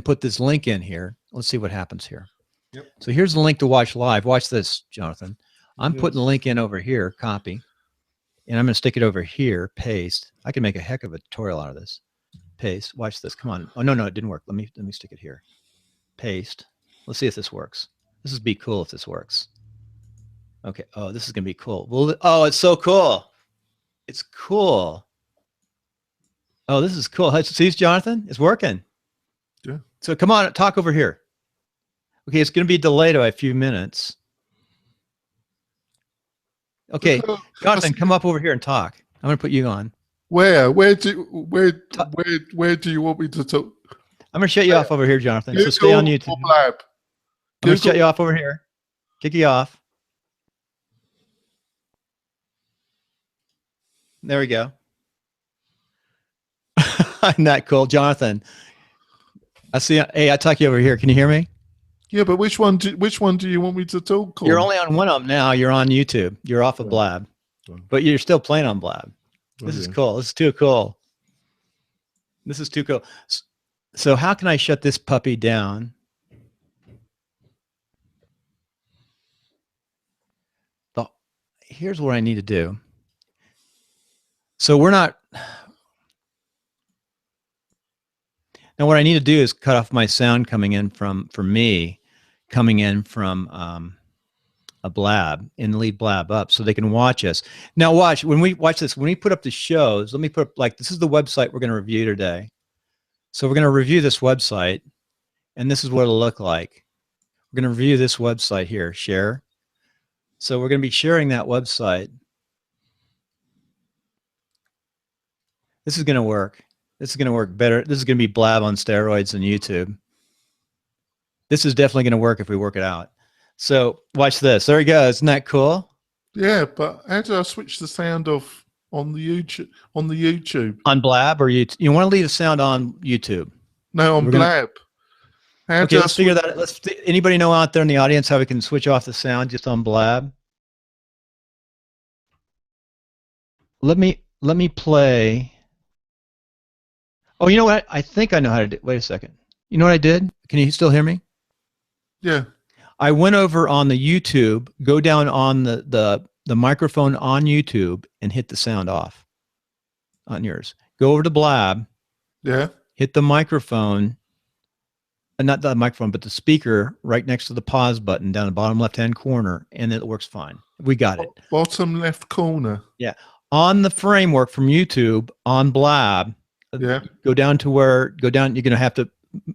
put this link in here. Let's see what happens here. Yep. So here's the link to watch live. Watch this, Jonathan. I'm Yes. putting the link in over here, copy, and I'm going to stick it over here, paste. I can make a heck of a tutorial out of this. Paste. Watch this. Come on. Oh, no, it didn't work. Let me stick it here. Paste. Let's see if this works. This would be cool if this works. Okay. Oh, this is going to be cool. Well, oh, it's so cool. It's cool. Oh, this is cool. See, Jonathan? It's working. Yeah. So come on, talk over here. Okay, it's going to be delayed by a few minutes. Okay, Jonathan, come up over here and talk. I'm going to put you on. Where do you want me to talk? I'm going to shut you off over here, Jonathan. So stay on YouTube. Blab. I'm going to shut you off over here. Kick you off. There we go. Isn't that cool, Jonathan? I see. Hey, I talk you over here. Can you hear me? Yeah, but which one do you want me to talk on? You're only on one of them now. You're on YouTube. You're off of Blab, but you're still playing on Blab. This is cool. This is too cool. This is too cool. So how can I shut this puppy down? Here's what I need to do. So we're not. Now what I need to do is cut off my sound coming in from a Blab and leave Blab up so they can watch us. Now watch, when we watch this, when we put up the shows, let me put up, like, this is the website we're going to review today. So we're going to review this website, and this is what it'll look like. We're going to review this website here, share. So we're going to be sharing that website. This is going to work. This is going to work better. This is going to be Blab on steroids on YouTube. This is definitely going to work if we work it out. So watch this. There he goes. Isn't that cool? Yeah, but how do I switch the sound off on the YouTube? On Blab or YouTube? You want to leave the sound on YouTube? No, on Blab. Okay, let's figure that out. Anybody know out there in the audience how we can switch off the sound just on Blab? Let me play. Oh, you know what? I think I know how to do. Wait a second. You know what I did? Can you still hear me? Yeah. I went over on the YouTube, go down on the microphone on YouTube and hit the sound off on yours. Go over to Blab. Yeah. Hit the microphone, not the microphone, but the speaker right next to the pause button down the bottom left-hand corner, and it works fine. We got it. Bottom left corner. Yeah. On the framework from YouTube on Blab, yeah. Go down. You're going to have to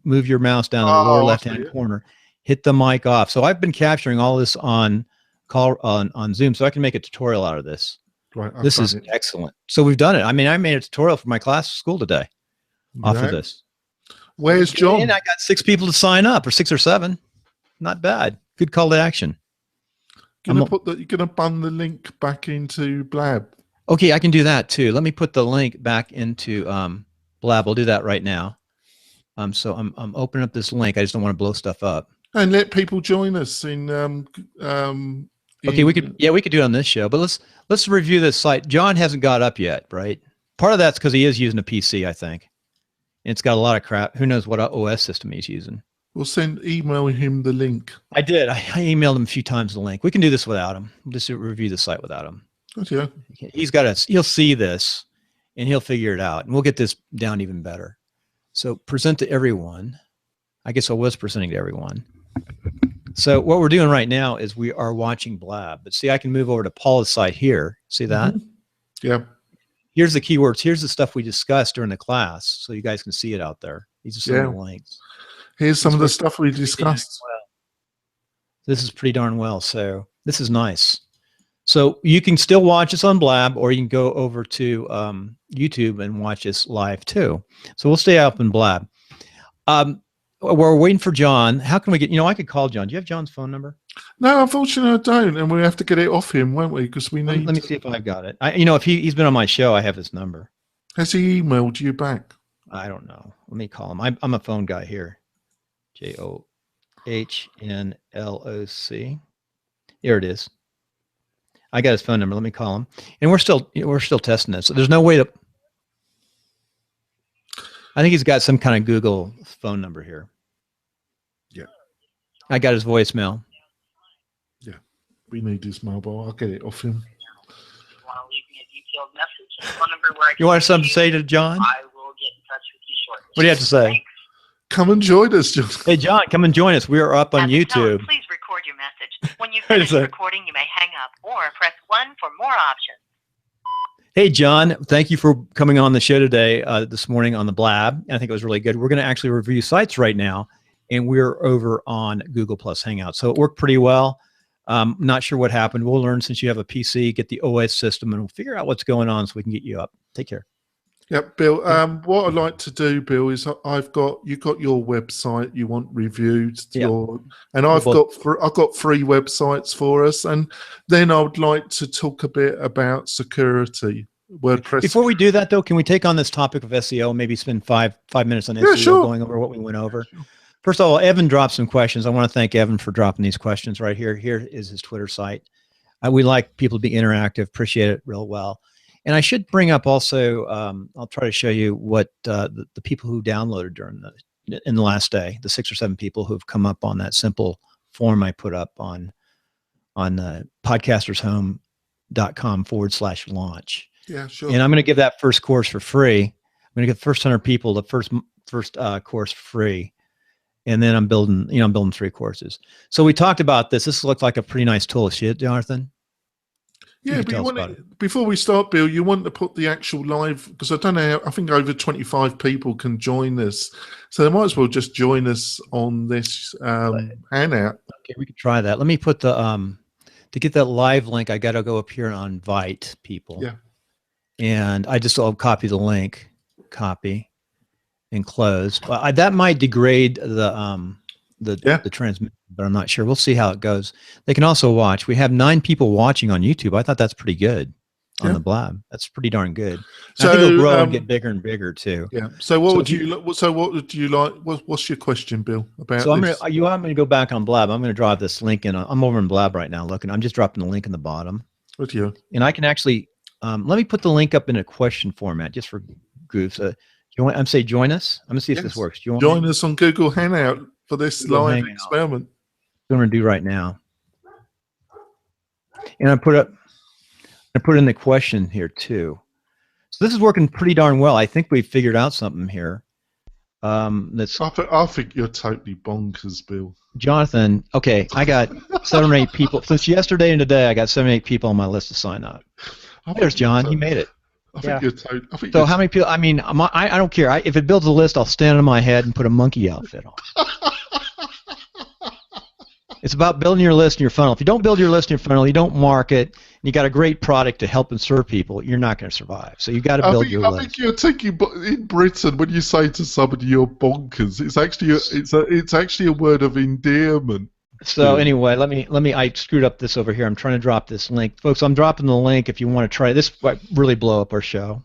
move your mouse down to the lower left-hand corner. Hit the mic off. So I've been capturing all this on Zoom, so I can make a tutorial out of this. Right. This is excellent. So we've done it. I mean, I made a tutorial for my class at school today off of this. Where's John? And I got 6 people to sign up, or 6 or 7. Not bad. Good call to action. You're gonna bung the link back into Blab. Okay, I can do that too. Let me put the link back into Blab. We'll do that right now. So I'm opening up this link. I just don't want to blow stuff up. And let people join us in. Okay, we could do it on this show, but let's review this site. John hasn't got up yet, right? Part of that's because he is using a PC, I think. And it's got a lot of crap. Who knows what OS system he's using? We'll email him the link. I did. I emailed him a few times the link. We can do this without him. We'll just review the site without him. Yeah. He'll see this and he'll figure it out, and we'll get this down even better. So present to everyone. I guess I was presenting to everyone. So what we're doing right now is we are watching Blab, but see, I can move over to Paula's site here. See that? Yeah. Here's the keywords. Here's the stuff we discussed during the class, so you guys can see it out there. These are some of the links. Here's some of the stuff we discussed. This is pretty darn well. So this is nice. So you can still watch us on Blab, or you can go over to YouTube and watch us live too. So we'll stay up in Blab. We're waiting for John. How can we get, I could call John. Do you have John's phone number? No, unfortunately I don't. And we have to get it off him, won't we? Because we need. Let me see if I've got it. If he's been on my show, I have his number. Has he emailed you back? I don't know. Let me call him. I'm a phone guy here. JOHNLOC. Here it is. I got his phone number. Let me call him. And we're still testing this. So there's no way to. I think he's got some kind of Google phone number here. Yeah. I got his voicemail. Yeah. We need his mobile. I'll get it off him. You want something to say to John? I will get in touch with you shortly. What do you have to say? Come and join us, John. Hey, John, come and join us. We are up on YouTube. Tone, please record your message. When you finish recording, you may hang up or press 1 for more options. Hey, John, thank you for coming on the show today, this morning on the Blab. I think it was really good. We're going to actually review sites right now, and we're over on Google Plus Hangout. So it worked pretty well. Not sure what happened. We'll learn since you have a PC, get the OS system, and we'll figure out what's going on so we can get you up. Take care. Yep, Bill. What I'd like to do, Bill, is you've got your website you want reviewed, and I've got 3 websites for us, and then I would like to talk a bit about security. WordPress. Before we do that, though, can we take on this topic of SEO? Maybe spend five minutes on SEO, going over what we went over. First of all, Evan dropped some questions. I want to thank Evan for dropping these questions right here. Here is his Twitter site. We like people to be interactive. Appreciate it real well. And I should bring up also, I'll try to show you what the people who downloaded in the last day, the 6 or 7 people who have come up on that simple form I put up on podcastershome.com/launch. Yeah, sure. And I'm going to give that first course for free. I'm going to give the first 100 people the first course free. And then I'm building 3 courses. So we talked about this. This looked like a pretty nice tool. See it, Jonathan? Yeah, but before we start, Bill, you want to put the actual live, because I don't know, I think over 25 people can join this. So they might as well just join us on this hangout. Okay, we could try that. Let me put the, to get that live link, I got to go up here and invite people. Yeah. And I'll copy the link, copy, and close. But that might degrade the transmission, but I'm not sure. We'll see how it goes. They can also watch. We have 9 people watching on YouTube. I thought that's pretty good on the Blab. That's pretty darn good. So I think it'll grow and get bigger and bigger too. Yeah. So what would you like? What's your question, Bill? About so I'm gonna go back on Blab. I'm gonna drop this link in. I'm over in Blab right now looking. I'm just dropping the link in the bottom. What you? And I can actually let me put the link up in a question format just for goofs. I'm say join us. I'm gonna see if this works. Do you want join us on Google Hangout for this live experiment? What I'm gonna do right now. And I put in the question here too. So this is working pretty darn well. I think we've figured out something here. I think you're totally bonkers, Bill. Jonathan, okay, I got 7 or 8 people since yesterday and today. I got 7 or 8 people on my list to sign up. There's John. He made it. I think you're totally. So how many people? I mean, I don't care. If it builds a list, I'll stand on my head and put a monkey outfit on. It's about building your list and your funnel. If you don't build your list and your funnel, you don't market, and you got a great product to help and serve people, you're not going to survive. So you've got to build your list. I think you're taking, in Britain, when you say to somebody you're bonkers, it's actually a word of endearment. So anyway, let me. I screwed up this over here. I'm trying to drop this link, folks. I'm dropping the link if you want to try this. Might really blow up our show.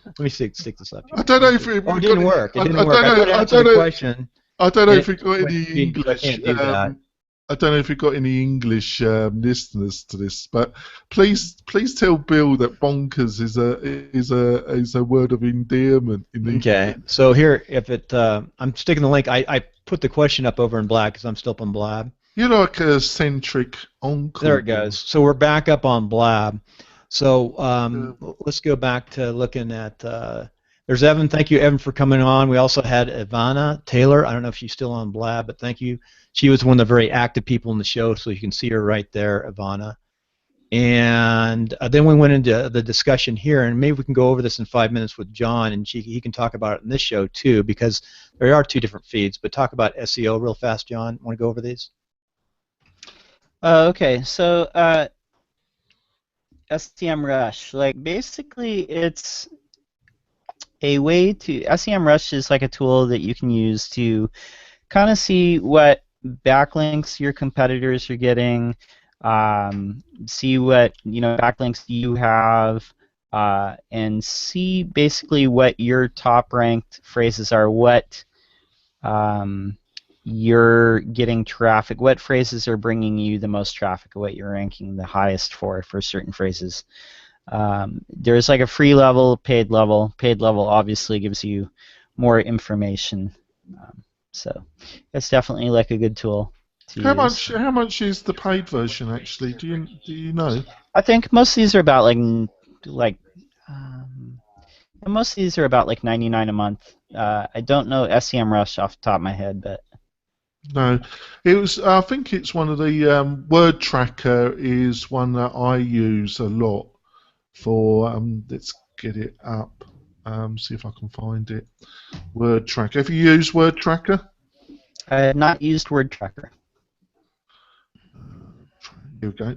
Let me stick this up here. I don't know if it didn't work. It didn't work. I don't answer the question. I don't know if we've got any English. I don't know if we've got any English listeners to this, but please tell Bill that bonkers is a word of endearment. Okay, so here, I'm sticking the link. I put the question up over in Blab because I'm still up on Blab. You're like a centric uncle. There it goes. So we're back up on Blab. So let's go back to looking at. There's Evan. Thank you, Evan, for coming on. We also had Ivana Taylor. I don't know if she's still on Blab, but thank you. She was one of the very active people in the show, so you can see her right there, Ivana. And then we went into the discussion here, and maybe we can go over this in 5 minutes with John, and he can talk about it in this show too, because there are 2 different feeds. But talk about SEO real fast, John. Want to go over these? Okay, so SEMrush, like basically it's a way to, SEMrush is like a tool that you can use to kind of see what backlinks your competitors are getting, see what backlinks you have, and see basically what your top ranked phrases are, what you're getting traffic, what phrases are bringing you the most traffic, what you're ranking the highest for certain phrases. There's like a free level, paid level. Paid level obviously gives you more information. So it's definitely like a good tool to use. How much is the paid version actually? Do you know? I think most of these are about like most of these are about like 99 a month. I don't know SEMrush off the top of my head, but No, it was. I think it's one of the Word Tracker is one that I use a lot for. Let's get it up. See if I can find it. Word Tracker. Have you used Word Tracker? I have not used Word Tracker. Here we go.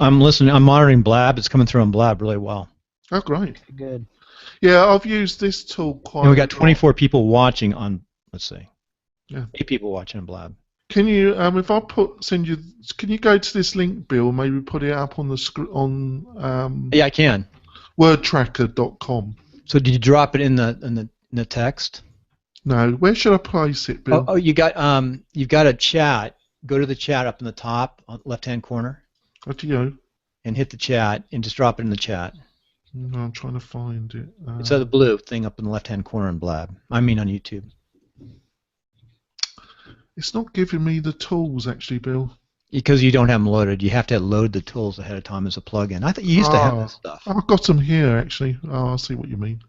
I'm listening. I'm monitoring Blab. It's coming through on Blab really well. Oh, great. Good. Yeah, I've used this tool quite. And we got 24 people watching on. Let's see. Yeah. 8 people watching on Blab. Can you, if I send you, can you go to this link, Bill? Maybe put it up on the on. Yeah, I can. Wordtracker.com. So did you drop it in the text? No. Where should I place it, Bill? Oh, you've got a chat. Go to the chat up in the top, left-hand corner. What do you? And hit the chat and just drop it in the chat. No, I'm trying to find it. It's the blue thing up in the left-hand corner on Blab. I mean on YouTube. It's not giving me the tools actually, Bill. Because you don't have them loaded. You have to load the tools ahead of time as a plugin. I thought you used to have this stuff. I've got them here actually. Oh, I see what you mean.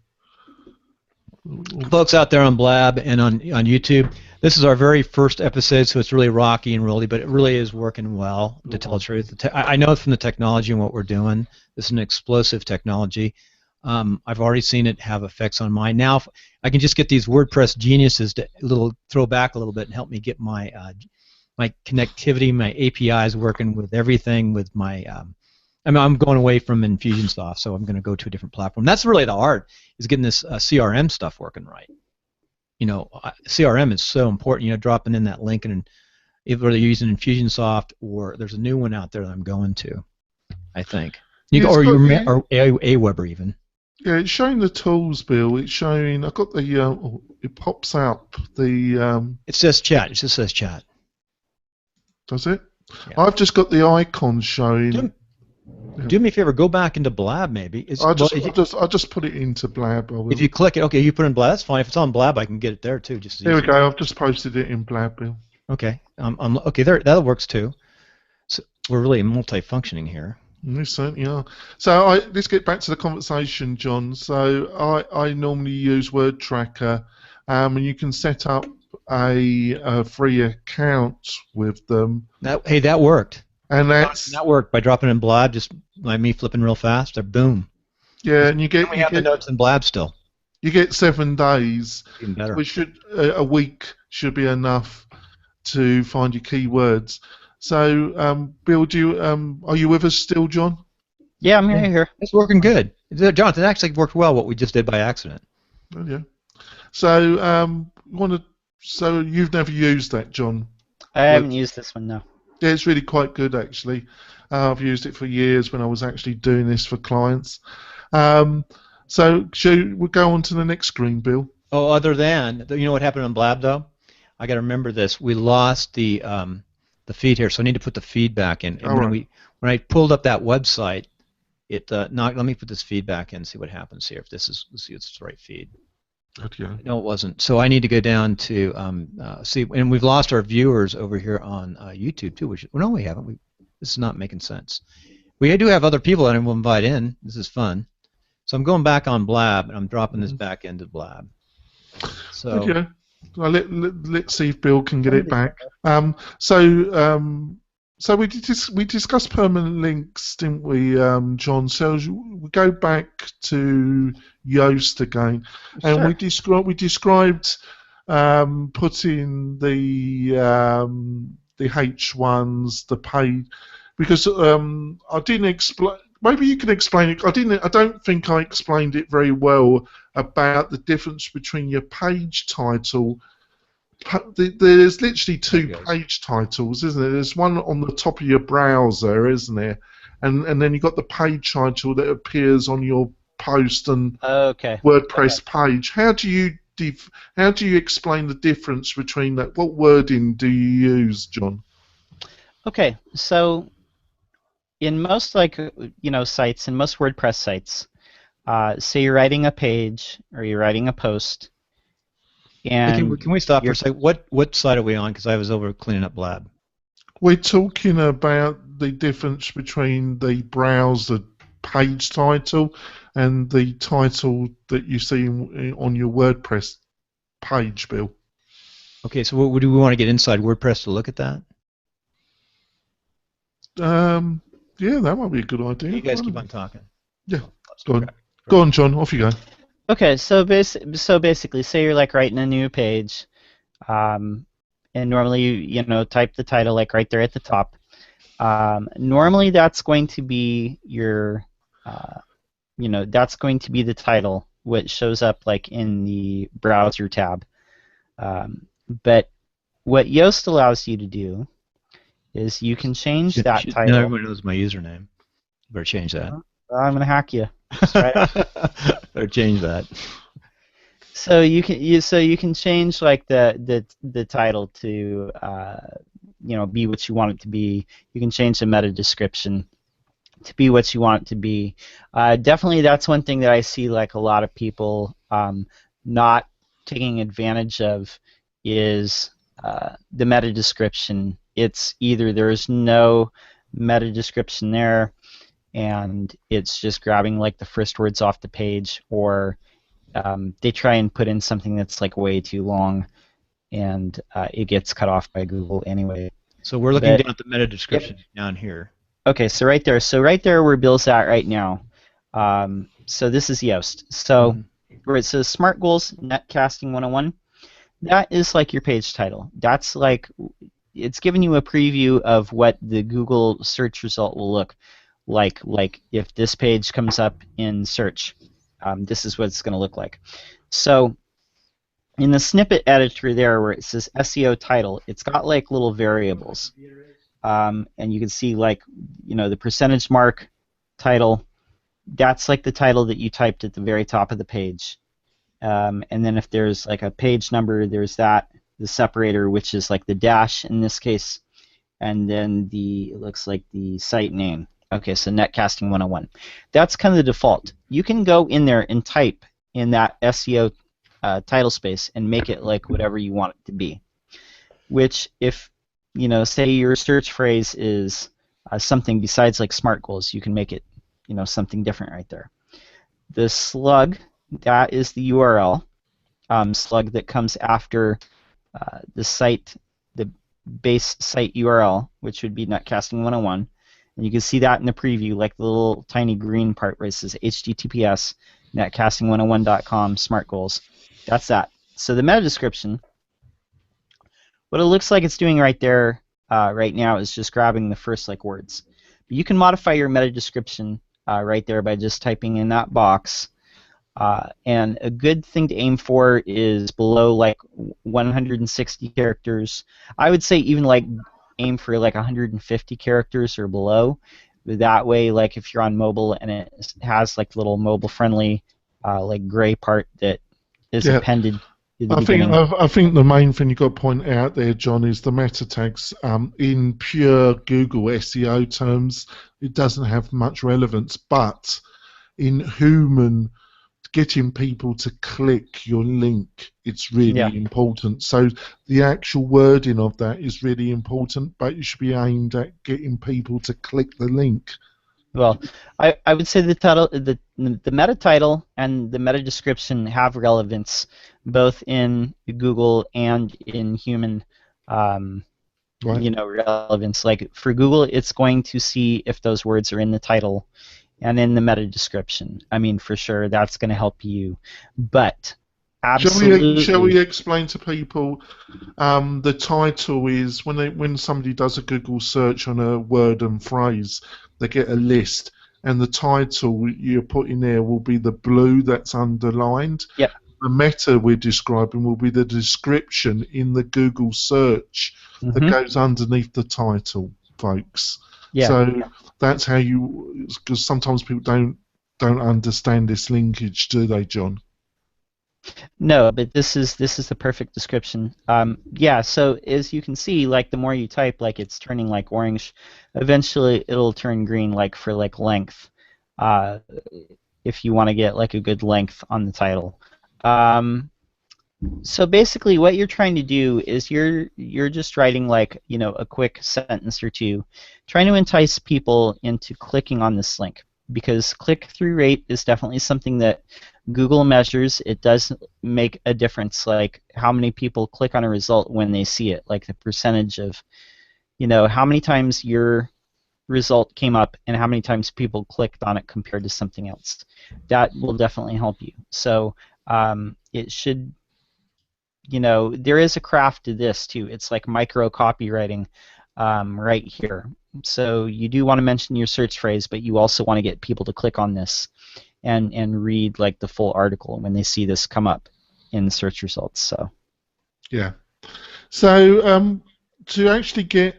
Folks out there on Blab and on YouTube, this is our very first episode, so it's really rocky and rolly, but it really is working well, to tell the truth. I know from the technology and what we're doing, this is an explosive technology. I've already seen it have effects on mine. Now, I can just get these WordPress geniuses to throw back a little bit and help me get my my connectivity, my APIs working with everything with my I'm going away from Infusionsoft, so I'm going to go to a different platform. That's really the art, is getting this CRM stuff working right. You know, CRM is so important. You know, dropping in that link, and whether you're using Infusionsoft or there's a new one out there that I'm going to, I think. Or Aweber even. Yeah, it's showing the tools, Bill. It's showing. I've got the. It pops up the. It says chat. It just says chat. Does it? Yeah. I've just got the icons showing. Do me a favor. Go back into Blab, maybe. I just put it into Blab. If you click it, okay, you put it in Blab. That's fine. If it's on Blab, I can get it there too. Just here we go. I've just posted it in Blab, Bill. Okay. Okay. There. That works too. So we're really multifunctioning here. We certainly are. So let's get back to the conversation, John. So I normally use Word Tracker, and you can set up a free account with them. That worked. And that worked by dropping in Blab, just like me flipping real fast. Or boom. Yeah, and we have the notes in Blab still. You get 7 days. Even better. Which a week should be enough to find your keywords. So, Bill, are you with us still, John? Yeah, I'm here. It's working good. Jonathan, it actually worked well what we just did by accident. Oh, yeah. So, so you've never used that, John? I haven't used this one, no. Yeah, it's really quite good, actually. I've used it for years when I was actually doing this for clients. So, we'll go on to the next screen, Bill. Oh, other than, you know what happened on Blab, though? I got to remember this. We lost the feed here, so I need to put the feed back in. And when I pulled up that website, it let me put this feed back in and see what happens here. Let's see if it's the right feed. Okay. No, it wasn't. So I need to go down to see, and we've lost our viewers over here on YouTube too. No, we haven't. This is not making sense. We do have other people that I will invite in. This is fun. So I'm going back on Blab, and I'm dropping this back into Blab. So. Okay. Well, let's see if Bill can get it back. So we discussed permanent links, didn't we, John? So we go back to Yoast again, and sure. we described putting the H1s, the paid, because I didn't explain. Maybe you can explain it. I don't think I explained it very well about the difference between your page title. There's literally 2 page titles, isn't there? There's one on the top of your browser, isn't there? And then you've got the page title that appears on your post and WordPress page. How do you explain the difference between that? What wording do you use, John? Okay, so in most sites, in most WordPress sites, say you're writing a page or you're writing a post, And can we stop for a second? What side are we on? Because I was over cleaning up Blab. We're talking about the difference between the browser page title and the title that you see on your WordPress page, Bill. Okay, so what do we want to get inside WordPress to look at that? Yeah, that might be a good idea. You guys keep on talking. Yeah, go on, John. Off you go. Okay, so basically, say you're like writing a new page, and normally you type the title like right there at the top. Normally that's going to be your, that's going to be the title, which shows up like in the browser tab. But what Yoast allows you to do is you can change that title. Now everyone knows my username. Better change that. I'm gonna hack you. Better change that. So you can change like the title to be what you want it to be. You can change the meta description to be what you want it to be. Definitely, that's one thing that I see like a lot of people not taking advantage of is the meta description. It's either there's no meta description there, and it's just grabbing like the first words off the page, or they try and put in something that's like way too long, and it gets cut off by Google anyway. So we're looking down at the meta description down here. Okay, so right there. So right there where Bill's at right now. So this is Yoast. So where it says Smart Goals Netcasting 101, that is like your page title. That's like, it's giving you a preview of what the Google search result will look like if this page comes up in search. This is what it's going to look like. So in the snippet editor there where it says SEO title, it's got like little variables. And you can see like, the percentage mark title, that's like the title that you typed at the very top of the page. And then if there's like a page number, there's the separator, which is like the dash in this case, and then it looks like the site name. Okay, so Netcasting 101. That's kind of the default. You can go in there and type in that SEO title space and make it like whatever you want it to be. Which, if say your search phrase is something besides like Smart Goals, you can make it something different right there. The slug, that is the URL slug that comes after the site, the base site URL, which would be Netcasting 101. And you can see that in the preview, like the little tiny green part where it says HTTPS netcasting101.com Smart Goals. That's that. So the meta description, what it looks like it's doing right there right now is just grabbing the first like words. But you can modify your meta description right there by just typing in that box. And a good thing to aim for is below like 160 characters. I would say even like aim for like 150 characters or below. That way, like if you're on mobile and it has like little mobile-friendly like gray part that is appended to the beginning. I think the main thing you've got to point out there, John, is the meta tags. In pure Google SEO terms, it doesn't have much relevance, but in human, getting people to click your link, it's really important. So the actual wording of that is really important, but you should be aimed at getting people to click the link. Well, I would say the title, the meta title and the meta description have relevance both in Google and in human, relevance. Like for Google, it's going to see if those words are in the title and in the meta description. I mean, for sure, that's going to help you. But absolutely, shall we explain to people? The title is when somebody does a Google search on a word and phrase, they get a list, and the title you're putting there will be the blue that's underlined. Yep. The meta we're describing will be the description in the Google search that goes underneath the title, folks. Yeah. So that's how because sometimes people don't understand this linkage, do they, John? No, but this is the perfect description. Yeah, so as you can see, like the more you type, like it's turning like orange. Eventually, it'll turn green, like for like length. If you want to get like a good length on the title. So basically, what you're trying to do is you're just writing like a quick sentence or two, trying to entice people into clicking on this link, because click-through rate is definitely something that Google measures. It does make a difference, like how many people click on a result when they see it, like the percentage of how many times your result came up and how many times people clicked on it compared to something else. That will definitely help you. So it should. There is a craft to this too. It's like micro copywriting right here. So you do want to mention your search phrase, but you also want to get people to click on this and read like the full article when they see this come up in the search results. So yeah. So to actually get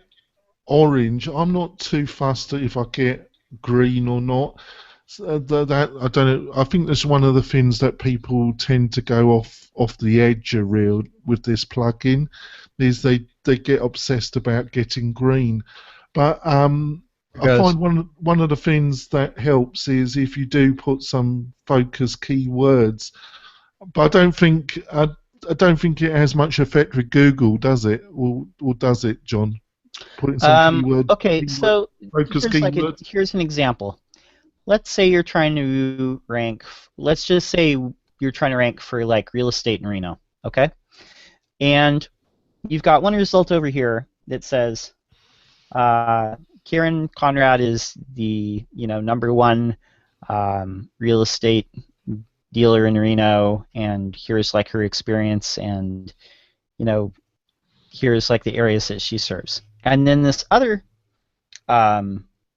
orange, I'm not too fussed if I get green or not. So that I don't know. I think that's one of the things that people tend to go off the edge a real with this plugin, is they get obsessed about getting green. But I find one of the things that helps is if you do put some focus keywords. But I don't think it has much effect with Google, does it? Or does it, John? Putting some keywords. Okay, so focus keywords. Here's an example. Let's say you're trying to rank. Let's just say you're trying to rank for like real estate in Reno, okay? And you've got one result over here that says Karen Conrad is the number one real estate dealer in Reno, and here's like her experience, and here's like the areas that she serves. And then this other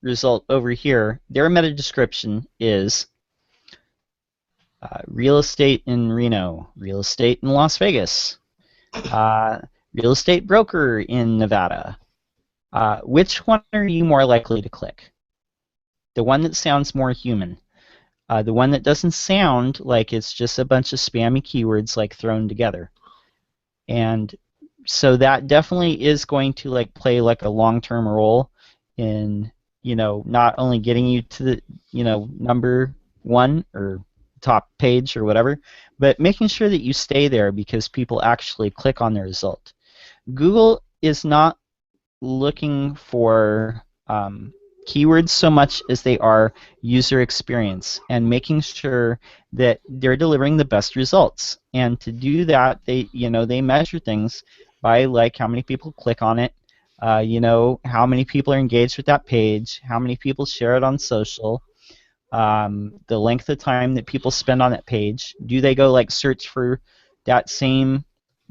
result over here, their meta description is real estate in Reno, real estate in Las Vegas, real estate broker in Nevada. Which one are you more likely to click? The one that sounds more human. The one that doesn't sound like it's just a bunch of spammy keywords like thrown together. And so that definitely is going to like play like a long-term role in not only getting you to the number one or top page or whatever, but making sure that you stay there because people actually click on the result. Google is not looking for keywords so much as they are user experience and making sure that they're delivering the best results. And to do that, they measure things by like how many people click on it, how many people are engaged with that page, how many people share it on social, the length of time that people spend on that page. Do they go like search for that same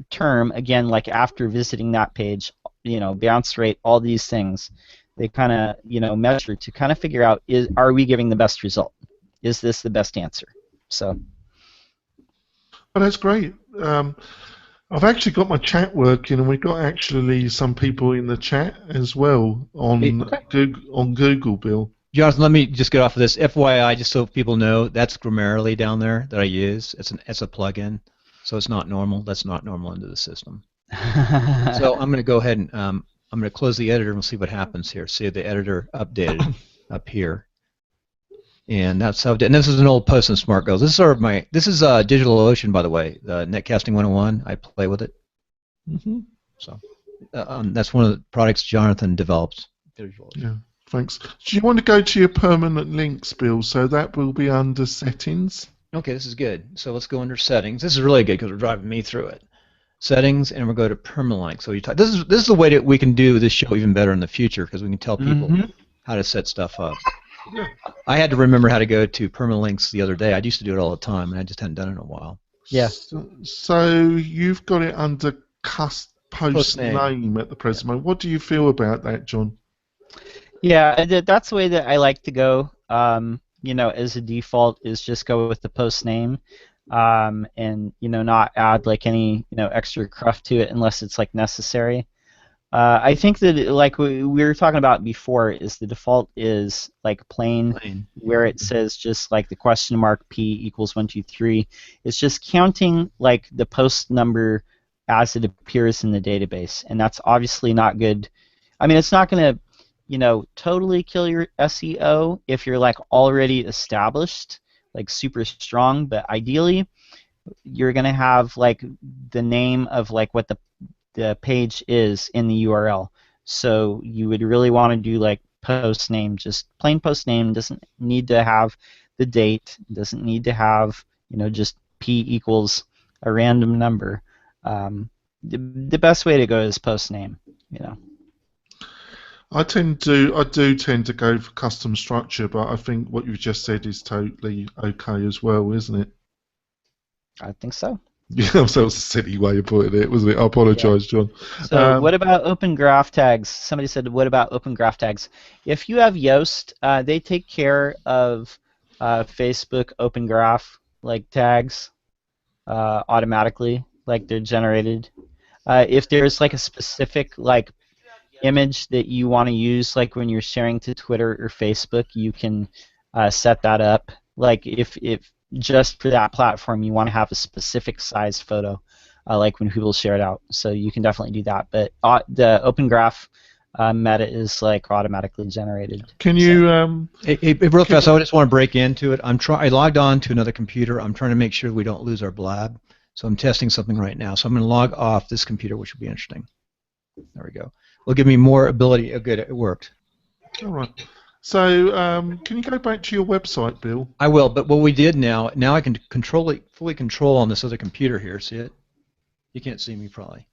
term again like after visiting that page, bounce rate, all these things. They kind of measure to kind of figure out, are we giving the best result? Is this the best answer? So. Well, that's great. I've actually got my chat working, and we've got actually some people in the chat as well on Google, Bill. Jonathan, let me just get off of this. FYI, just so people know, that's Grammarly down there that I use. It's a plugin, so it's not normal. That's not normal into the system. So I'm going to go ahead and I'm going to close the editor and we'll see what happens here. See the editor updated up here. And that's how. And this is an old post in Smart Goals. This is DigitalOcean, by the way, the Netcasting 101. I play with it. Mm-hmm. So that's one of the products Jonathan developed. Yeah, thanks. Do you want to go to your permanent links, Bill? So that will be under settings. Okay, this is good. So let's go under settings. This is really good because we're driving me through it. Settings, and we'll go to permalink. So this is the way that we can do this show even better in the future because we can tell people how to set stuff up. Yeah. I had to remember how to go to permalinks the other day. I used to do it all the time, and I just hadn't done it in a while. Yeah. So you've got it under post name at the present moment. What do you feel about that, John? Yeah, that's the way that I like to go. As a default, is just go with the post name, and not add like any extra cruft to it unless it's like necessary. I think that like we were talking about before, is the default is like plain, where it says just like the question mark P equals 1, 2, 3. It's just counting like the post number as it appears in the database, and that's obviously not good. I mean, it's not going to totally kill your SEO if you're like already established, like super strong, but ideally you're going to have like the name of like what the page is in the URL. So you would really want to do like post name, just plain post name. Doesn't need to have the date. Doesn't need to have just p equals a random number. The best way to go is post name. I do tend to go for custom structure, but I think what you've just said is totally okay as well, isn't it? I think so. Yeah, that was a silly way of putting it, wasn't it? I apologise, John. So what about open graph tags? Somebody said, what about open graph tags? If you have Yoast, they take care of Facebook open graph like tags automatically, like they're generated. If there's like a specific like image that you want to use, like when you're sharing to Twitter or Facebook, you can set that up. Like if just for that platform you want to have a specific size photo, like when people share it out. So you can definitely do that. But the Open Graph meta is like automatically generated. Can you? Hey, real fast, I just want to break into it. I logged on to another computer. I'm trying to make sure we don't lose our blab. So I'm testing something right now. So I'm going to log off this computer, which will be interesting. There we go. Will give me more ability. Oh, good, it worked. All right. So can you go back to your website, Bill? I will, but what we did now I can fully control on this other computer here. See it? You can't see me probably.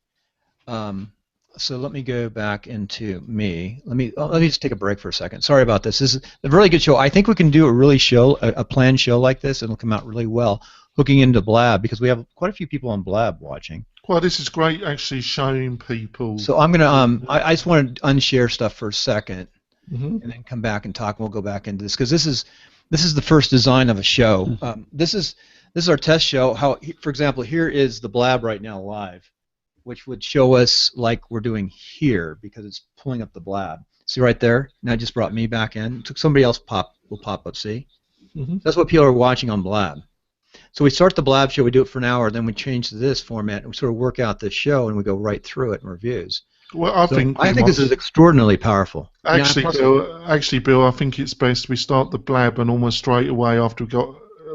So let me go back into me. Let me just take a break for a second. Sorry about this. This is a really good show. I think we can do a planned show like this. It'll come out really well, hooking into Blab, because we have quite a few people on Blab watching. Well, this is great, actually showing people. So I'm gonna I just want to unshare stuff for a second, Mm-hmm. and then come back and talk. And we'll go back into this because this is the first design of a show. This is our test show. How, for example, here is the Blab right now live, which would show us like we're doing here because it's pulling up the Blab. See right there? Now it just brought me back in. Somebody else will pop up. See? Mm-hmm. That's what people are watching on Blab. So we start the Blab show, we do it for an hour, then we change to this format, and we sort of work out the show, and we go right through it in reviews. Well, I think this is extraordinarily powerful. Actually, Bill, I think it's best we start the Blab and almost straight away after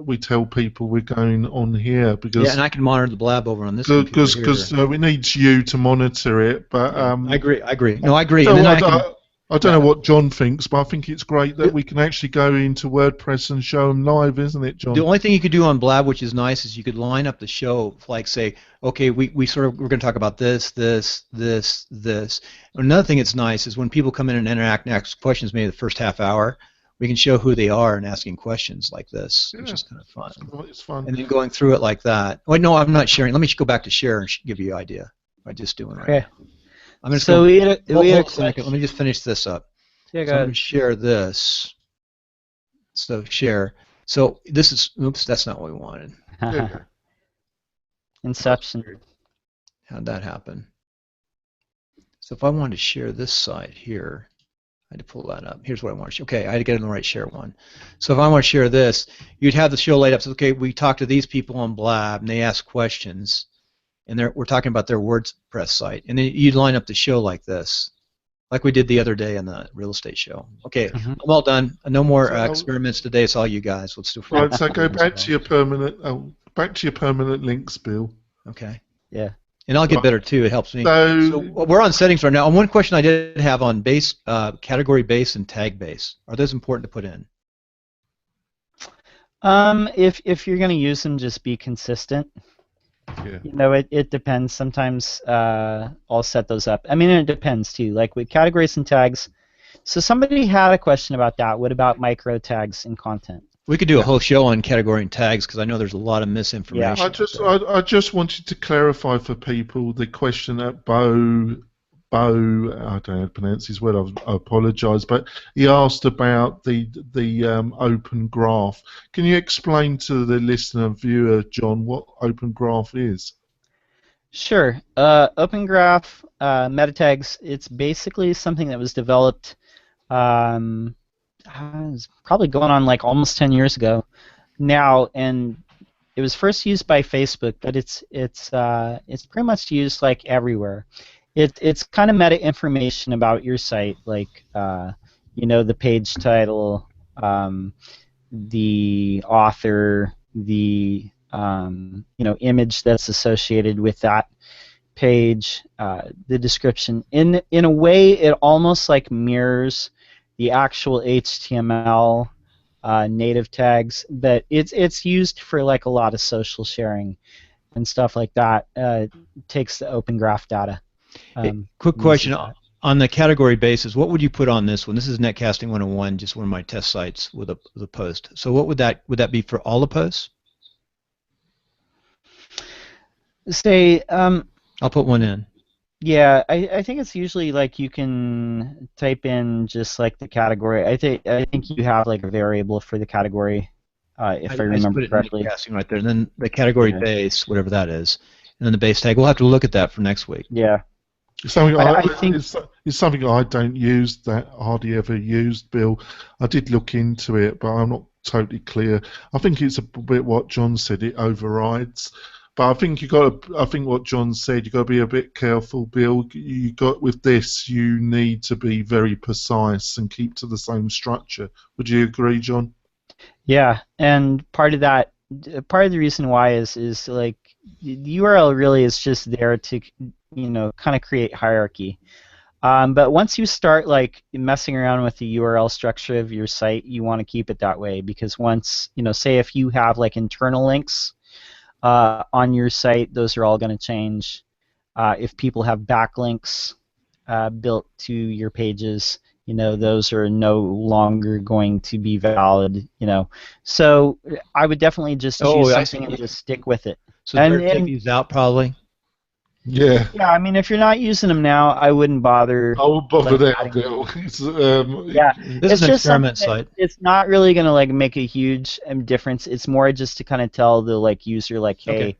we tell people we're going on here, because and I can monitor the Blab over on this. Because we need you to monitor it. But I agree. No, I agree. So and then I don't know what John thinks, but I think it's great that we can actually go into WordPress and show them live, isn't it, John? The only thing you could do on Blab, which is nice, is you could line up the show, like say, okay, we're going to talk about this. Another thing that's nice is when people come in and interact and ask questions, maybe the first half hour, we can show who they are and asking questions like this, which is kind of fun. It's fun. And then going through it like that. Wait, no, I'm not sharing. Let me go back to share and give you an idea. I'm just doing it right now. I'm going to hold a second. Let me just finish this up. Yeah, so I'm going to share this. So share. So this is, oops, that's not what we wanted. Inception. How'd that happen? So if I wanted to share this side here, I had to pull that up. Here's what I want to share. Okay, I had to get in the right share one. So if I want to share this, you'd have the show laid up. So, okay, we talked to these people on Blab, and they ask questions. And we're talking about their WordPress site, and then you'd line up the show like this, like we did the other day on the real estate show. Okay, I'm all done. No more experiments today. It's all you guys. Let's do. Right, so go back to your permanent links, Bill. Okay. Yeah. And I'll get better too. It helps me. So we're on settings right now. And one question I did have on base, category base, and tag base. Are those important to put in? If you're going to use them, just be consistent. Yeah. It depends. Sometimes I'll set those up. I mean, it depends too. Like with categories and tags. So somebody had a question about that. What about micro tags in content? We could do a whole show on category and tags because I know there's a lot of misinformation. Yeah. I just wanted to clarify for people the question that Bo, I don't know how to pronounce his word. I apologise, but he asked about the Open Graph. Can you explain to the listener and viewer, John, what Open Graph is? Sure. Open Graph meta tags. It's basically something that was developed. It's probably going on like almost 10 years ago now, and it was first used by Facebook, but it's pretty much used like everywhere. It's kind of meta information about your site, like the page title, the author, the image that's associated with that page, the description. In a way, it almost like mirrors the actual HTML native tags, but it's used for like a lot of social sharing and stuff like that. Takes the Open Graph data. Quick question. On the category basis, what would you put on this one? This is Netcasting 101, just one of my test sites with a post. So what would that be for all the posts? Say, I'll put one in. Yeah, I think it's usually like you can type in just like the category. I think you have like a variable for the category, if I remember put it correctly. In Netcasting right there, and then the category base, whatever that is, and then the base tag. We'll have to look at that for next week. Yeah. Something I think it's something I don't use, that hardly ever used, Bill. I did look into it, but I'm not totally clear. I think it's a bit what John said. It overrides, but I think I think what John said, you got to be a bit careful, Bill. With this, you need to be very precise and keep to the same structure. Would you agree, John? Yeah, and part of the reason why is like the URL really is just there to kind of create hierarchy. But once you start like messing around with the URL structure of your site, you want to keep it that way, because once, say if you have like internal links on your site, those are all going to change. If people have backlinks built to your pages, those are no longer going to be valid. So I would definitely just choose something and just stick with it. So take these out probably. Yeah. Yeah, I mean, if you're not using them now, I wouldn't bother. I won't bother that, Bill. Yeah, this is an experiment site. It's not really going to like make a huge difference. It's more just to kind of tell the user like, hey,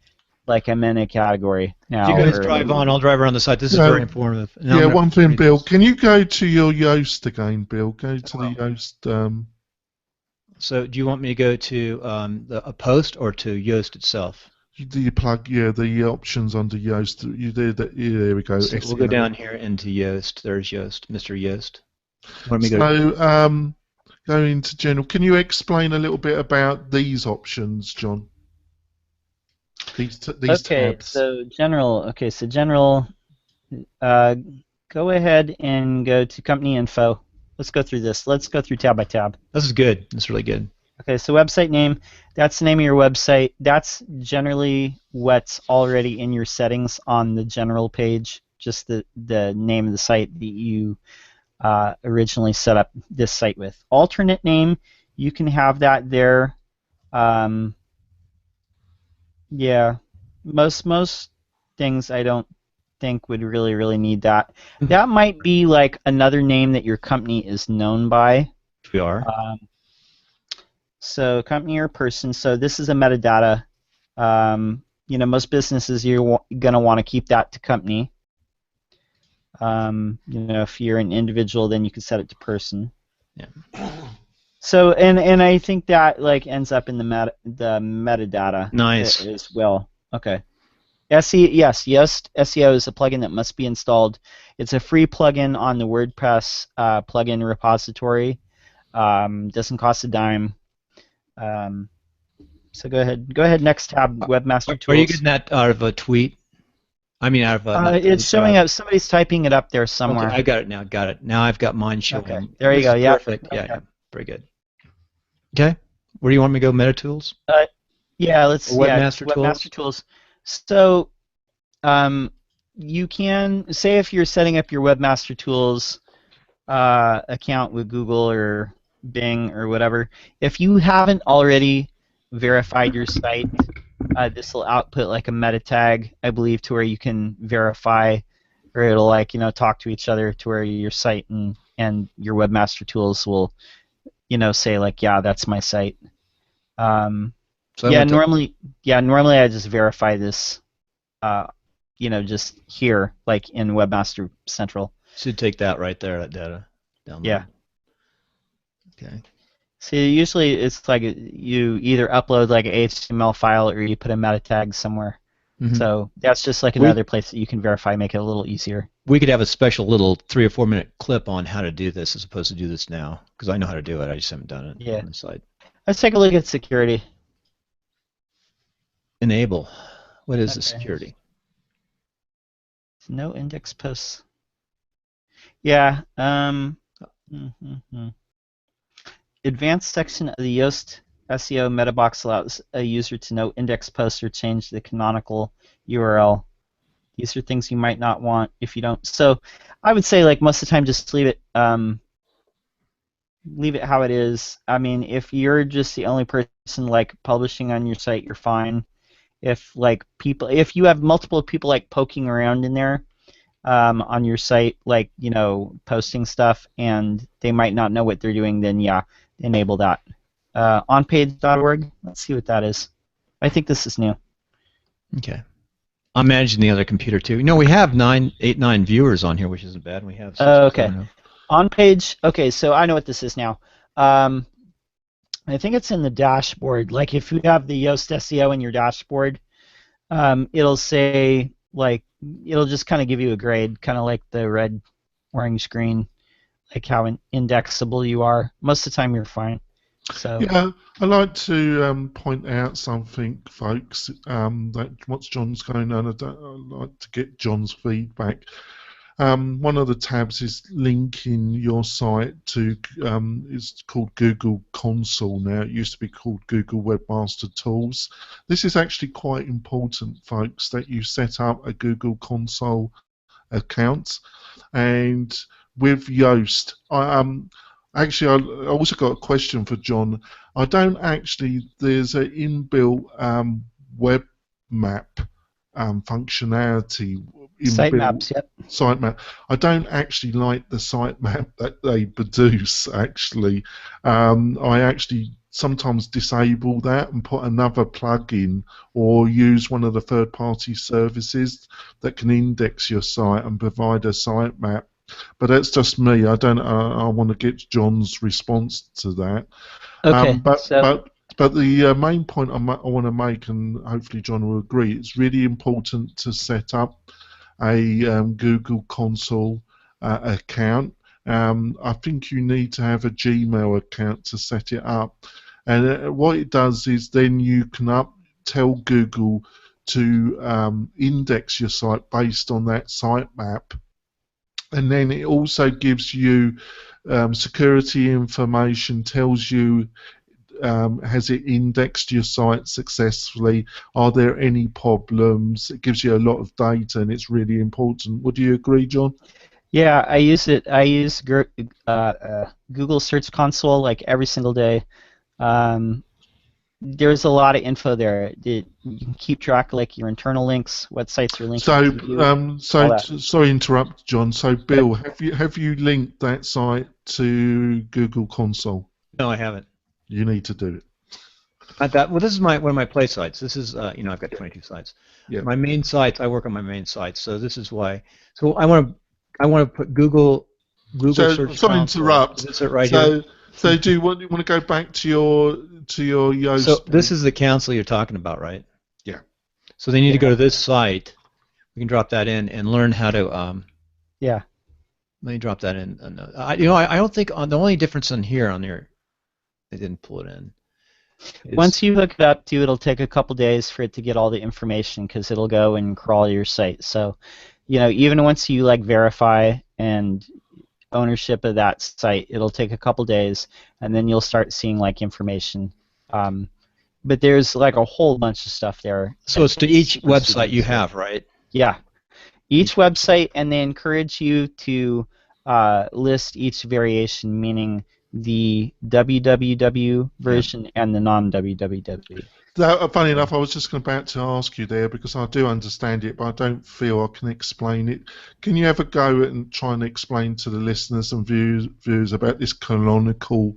like I'm in a category now. You guys drive on. I'll drive around the site. This is very informative. Yeah, one thing, Bill. Can you go to your Yoast again, Bill? Go to the Yoast. So do you want me to go to a post or to Yoast itself? You plug the options under Yoast. There we go. So we'll go down here into Yoast. There's Yoast, Mr. Yoast. Go into general. Can you explain a little bit about these options, John? These tabs. So general. Okay, so general. Go ahead and go to company info. Let's go through this. Let's go through tab by tab. This is good. This is really good. Okay, so website name, that's the name of your website. That's generally what's already in your settings on the general page, just the name of the site that you originally set up this site with. Alternate name, you can have that there. Yeah, most things I don't think would really need that. That might be like another name that your company is known by. We are. So company or person. So this is a metadata. Most businesses you're gonna want to keep that to company. If you're an individual, then you can set it to person. Yeah. So and I think that like ends up in the metadata. Nice. As well. Okay. Yoast SEO is a plugin that must be installed. It's a free plugin on the WordPress plugin repository. Doesn't cost a dime. So go ahead. Next tab, Webmaster Tools. Are you getting that out of a tweet? I mean, out of it's showing up. Somebody's typing it up there somewhere. Okay, I got it now. Got it. Now I've got mine showing. Okay. There you go. Yeah. Perfect. Okay. Yeah. Very good. Okay. Where do you want me to go? Meta Tools? Yeah. Let's. Webmaster Tools. Webmaster Tools. So, you can say if you're setting up your Webmaster Tools account with Google or Bing or whatever, if you haven't already verified your site, this will output like a meta tag, I believe, to where you can verify, or it'll like talk to each other to where your site and your Webmaster Tools will say like, yeah, that's my site. Normally I just verify this just here, like in Webmaster Central. Should take that right there, that data. Download. Yeah. Okay. So usually it's like you either upload like an HTML file or you put a meta tag somewhere. Mm-hmm. So that's just like another place that you can verify, make it a little easier. We could have a special little 3 or 4 minute clip on how to do this as opposed to do this now, because I know how to do it. I just haven't done it on the side. Let's take a look at security. enable. What is the Okay. security? No index posts. Yeah. Advanced section of the Yoast SEO meta box allows a user to no index posts or change the canonical URL. These are things you might not want if you don't. So I would say, like, most of the time, just leave it how it is. I mean, if you're just the only person like publishing on your site, you're fine. If you have multiple people like poking around in there on your site, like, posting stuff, and they might not know what they're doing, then yeah, enable that. Onpage.org. Let's see what that is. I think this is new. Okay. I'm managing the other computer too. We have 9 viewers on here, which isn't bad. We have 6 okay. OnPage. Okay, so I know what this is now. I think it's in the dashboard. Like, if you have the Yoast SEO in your dashboard, it'll say, like, it'll just kind of give you a grade, kind of like the red, orange, green, like how indexable you are. Most of the time, you're fine. So yeah, I'd like to point out something, folks. That what's John's going on. I'd like to get John's feedback. One of the tabs is linking your site to. It's called Google Console now. It used to be called Google Webmaster Tools. This is actually quite important, folks, that you set up a Google Console account, and with Yoast, actually, I also got a question for John. I don't actually. There's an inbuilt web map functionality. sitemaps, yep. Sitemap. I don't actually like the sitemap that they produce. Actually, I actually sometimes disable that and put another plugin or use one of the third-party services that can index your site and provide a sitemap. But that's just me. I don't. I want to get John's response to that. Okay. But the main point I want to make, and hopefully John will agree, it's really important to set up a Google Console account. I think you need to have a Gmail account to set it up. And what it does is then you can tell Google to index your site based on that sitemap. And then it also gives you security information, tells you has it indexed your site successfully, are there any problems. It gives you a lot of data, and it's really important. Would you agree, John? Yeah, I use it. I use Google Search Console like every single day. There's a lot of info there. You can keep track of, like, your internal links, what sites are linking to you. Sorry to interrupt, John. So, Bill, have you linked that site to Google Console? No, I haven't. You need to do it. Well, this is one of my play sites. This is, I've got 22 sites. Yeah. My main sites, I work on my main sites, so this is why. So I want to put Google Search Console. Sorry to interrupt. Is it right here? So do you want to go back to your Yoast? So this is the council you're talking about, right? Yeah. So they need to go to this site. We can drop that in and learn how to. Yeah. Let me drop that in. I don't think the only difference on there, they didn't pull it in. Once you hook it up to, it'll take a couple days for it to get all the information because it'll go and crawl your site. So, even once you verify and ownership of that site, it'll take a couple days, and then you'll start seeing information. But there's a whole bunch of stuff there. So it's to each website you have, right? Yeah, each website, and they encourage you to list each variation, meaning the www version and the non-www. Funny enough, I was just about to ask you there because I do understand it, but I don't feel I can explain it. Can you ever go and try and explain to the listeners and viewers about this canonical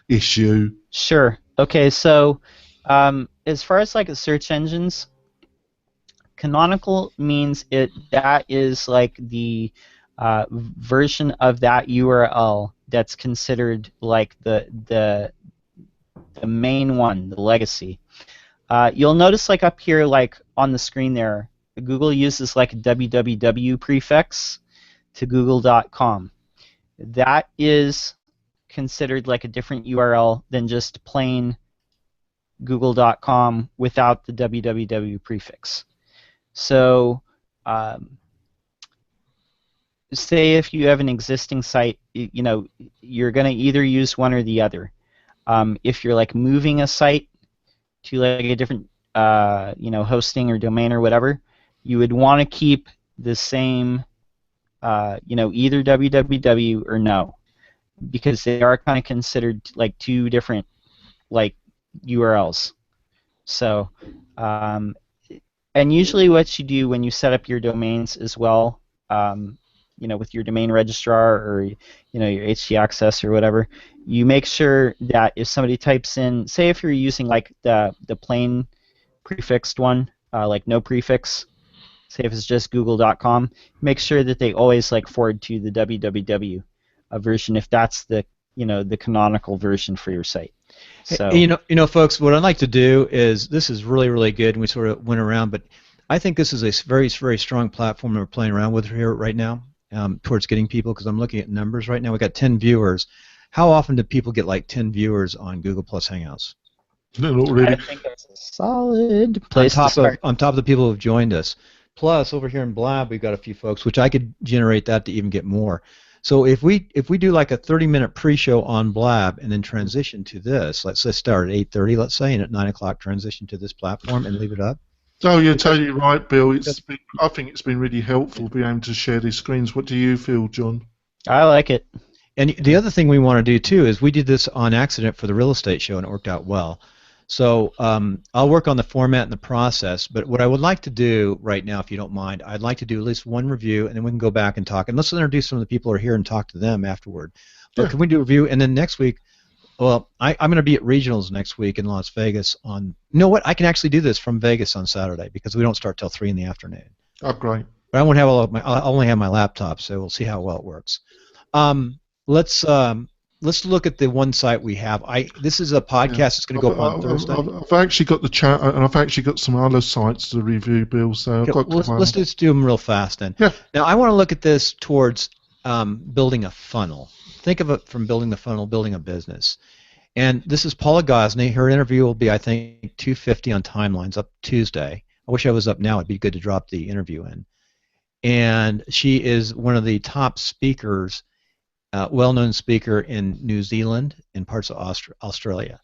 issue? Sure. Okay, so as far as the search engines, canonical means that is the version of that URL that's considered the main one, the legacy. You'll notice up here, on the screen there, Google uses a www prefix to google.com. That is considered a different URL than just plain google.com without the www prefix. So say if you have an existing site, you know, you're going to either use one or the other. If you're like moving a site to like a different you know, hosting or domain or whatever, you would want to keep the same you know, either www or no, because they are kind of considered like two different like URLs. So and usually what you do when you set up your domains as well, you know, with your domain registrar or, you know, your htaccess or whatever, you make sure that if somebody types in, say if you're using like the plain prefixed one, like no prefix, say if it's just google.com, make sure that they always like forward to the www version if that's the, you know, the canonical version for your site. So hey, you know, folks, what I'd like to do is, this is really, really good, and we sort of went around, but I think this is a very, very strong platform that we're playing around with here right now, towards getting people, because I'm looking at numbers right now. We got 10 viewers. How often do people get like 10 viewers on Google Plus Hangouts? No, not really. I think that's a solid place to start. On top of the people who have joined us. Plus, over here in Blab, we've got a few folks, which I could generate that to even get more. So if we do like a 30-minute pre-show on Blab and then transition to this, let's say start at 8:30, let's say, and at 9 o'clock transition to this platform and leave it up. Oh, you're totally right, Bill. I think it's been really helpful being able to share these screens. What do you feel, John? I like it. And the other thing we want to do too is we did this on accident for the real estate show and it worked out well. So I'll work on the format and the process, but what I would like to do right now, if you don't mind, I'd like to do at least one review, and then we can go back and talk. And let's introduce some of the people who are here and talk to them afterward. But Yeah. can we do a review? And then next week, well, I'm going to be at regionals next week in Las Vegas on, you know what, I can actually do this from Vegas on Saturday because we don't start till 3 in the afternoon. Oh, great. But I won't have all of I'll only have my laptop, so we'll see how well it works. Let's look at the one site we have. This is a podcast that's going to go up on Thursday. I've actually got the chat, and I've actually got some other sites to review, Bill. So I've got let's just do them real fast then. Yeah. Now I want to look at this towards building a funnel. Think of it from building the funnel, building a business. And this is Paula Gosney. Her interview will be, I think, 2:50 on Timelines up Tuesday. I wish I was up now. It'd be good to drop the interview in. And she is one of the top speakers, well-known speaker in New Zealand and parts of Australia.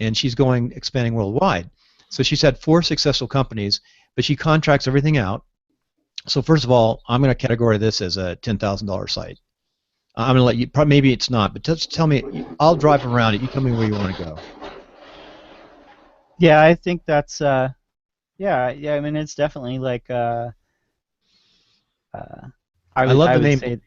And she's expanding worldwide. So she's had 4 successful companies, but she contracts everything out. So first of all, I'm going to categorize this as a $10,000 site. I'm going to let you, maybe it's not, but just tell me, I'll drive around it. You tell me where you want to go. Yeah, I think that's, yeah, I mean, it's definitely like, I love the name. Say,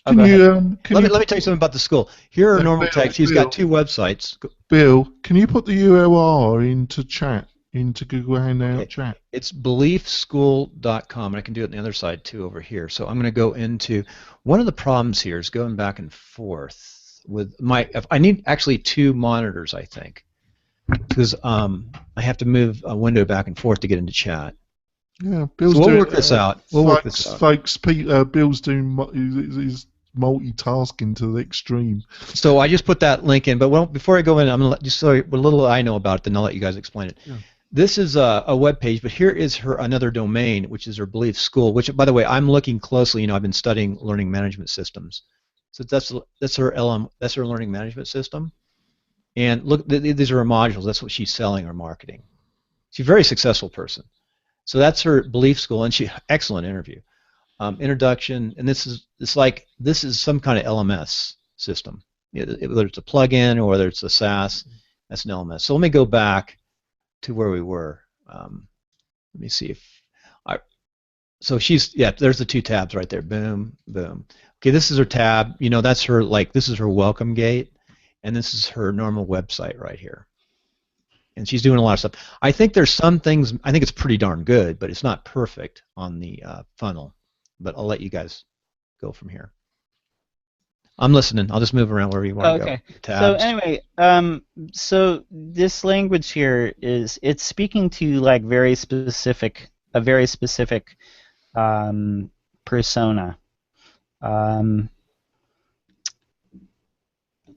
let me tell you something about the school. Here are normal text. She's got 2 websites. Bill, can you put the URL into chat, into Google Hangout chat? It's beliefschool.com, and I can do it on the other side too over here. So I'm going to go into, one of the problems here is going back and forth with I need actually 2 monitors, I think, because I have to move a window back and forth to get into chat. Yeah, Bill's so we'll work this out. Folks, Bill's doing he's multitasking to the extreme. So I just put that link in, but before I go in, I'm going to just so what little I know about it, then I'll let you guys explain it. Yeah. This is a web page, but here is her another domain, which is her Belief School, which, by the way, I'm looking closely. You know, I've been studying learning management systems. So that's her that's her learning management system. And look, these are her modules. That's what she's selling or marketing. She's a very successful person. So that's her Belief School, and excellent interview. Introduction, and this is some kind of LMS system. Whether it's a plugin or whether it's a SaaS, that's an LMS. So let me go back to where we were. Let me see if so there's the 2 tabs right there. Boom, boom. Okay, this is her tab. You know, that's her, this is her welcome gate, and this is her normal website right here. And she's doing a lot of stuff. I think there's some things, I think it's pretty darn good, but it's not perfect on the funnel. But I'll let you guys go from here. I'm listening. I'll just move around wherever you want to go. Tabs. So anyway, so this language here it's speaking to like a very specific persona.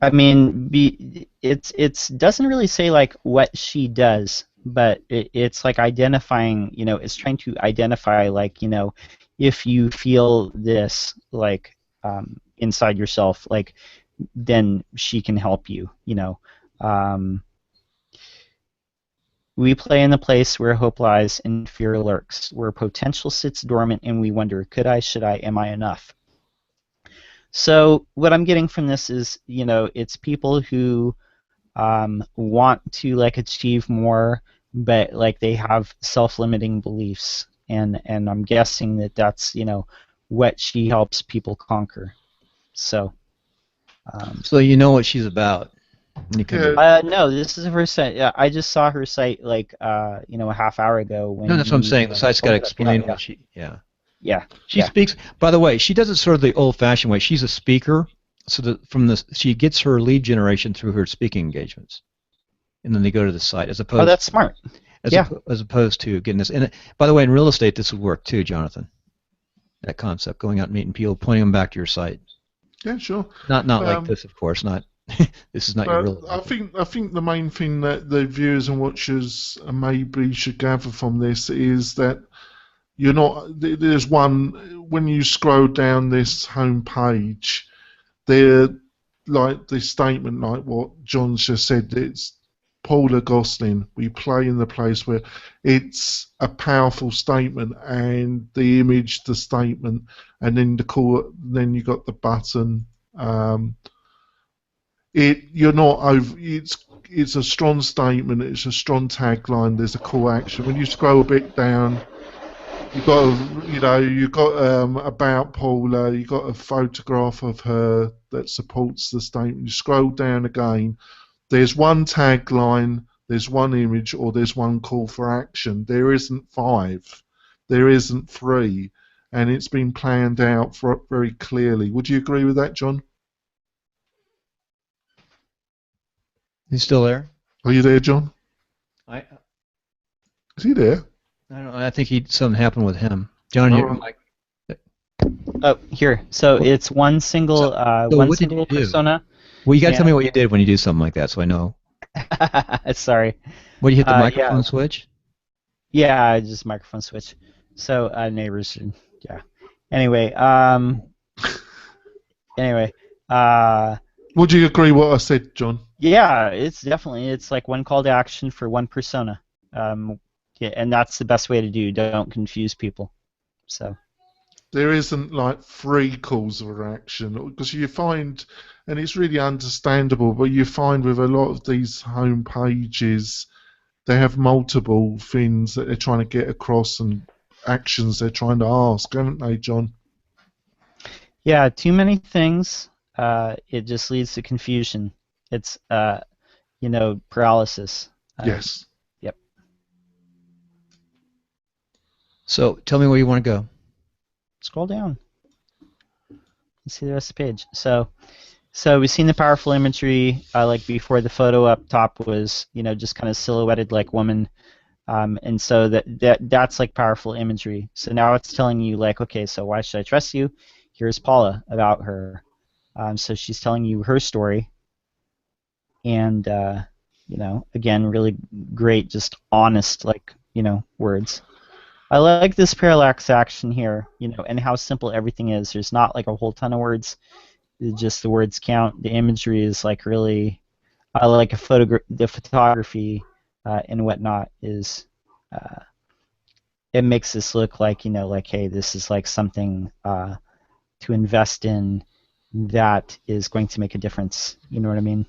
I mean, it's doesn't really say like what she does, but it's like identifying, it's trying to identify like, if you feel this like inside yourself, like then she can help you, Um, we play in the place where hope lies and fear lurks, where potential sits dormant and we wonder, could I, should I, am I enough? So what I'm getting from this is, it's people who want to like achieve more, but like they have self-limiting beliefs, and I'm guessing that that's what she helps people conquer. So. So you know what she's about. When you come No, this is her site. Yeah, I just saw her site like a half hour ago. When No, that's what I'm saying. The site's got to explain yeah. what she. Yeah. Yeah. She speaks. By the way, she does it sort of the old-fashioned way. She's a speaker, so that she gets her lead generation through her speaking engagements, and then they go to the site as opposed. Oh, that's smart. As opposed to getting this. And by the way, in real estate, this would work too, Jonathan. That concept, going out and meeting people, pointing them back to your site. Yeah, sure. Not like this, of course. Not. This is not your real. I think the main thing that the viewers and watchers maybe should gather from this is that you're not. There's one when you scroll down this home page, there like this statement, like what John's just said. It's Paula Gosling. We play in the place where it's a powerful statement, and the image, the statement, and then the call. Then you got the button. You're not over. It's a strong statement. It's a strong tagline. There's a call action. When you scroll a bit down, you've got about Paula. You got a photograph of her that supports the statement. You scroll down again. There's one tagline. There's one image, or there's one call for action. There isn't 5. There isn't 3, and it's been planned out very clearly. Would you agree with that, John? He's still there? Are you there, John? Is he there? I don't know. I think something happened with him. John, Oh, here. So it's one single persona. Well, you got to tell me what you did when you do something like that, so I know. Sorry. What, you hit the microphone switch? Yeah, just microphone switch. So neighbors, yeah. Anyway, Would you agree what I said, John? Yeah, it's like one call to action for one persona. Yeah, and that's the best way to do. Don't confuse people. So there isn't like 3 calls for action, because you find, and it's really understandable, but you find with a lot of these home pages, they have multiple things that they're trying to get across and actions they're trying to ask, haven't they, John? Yeah, too many things. It just leads to confusion. It's paralysis. Yes. Yep. So tell me where you want to go. Scroll down. Let's see the rest of the page. So we've seen the powerful imagery. Like before, the photo up top was just kind of silhouetted like woman, and so that's like powerful imagery. So now it's telling you like, okay, so why should I trust you? Here's Paula about her. So she's telling you her story, and again, really great, just honest, like words. I like this parallax action here, and how simple everything is. There's not like a whole ton of words; just the words count. The imagery is like really, I like the photography and whatnot is. It makes this look like like, hey, this is like something to invest in. That is going to make a difference. You know what I mean?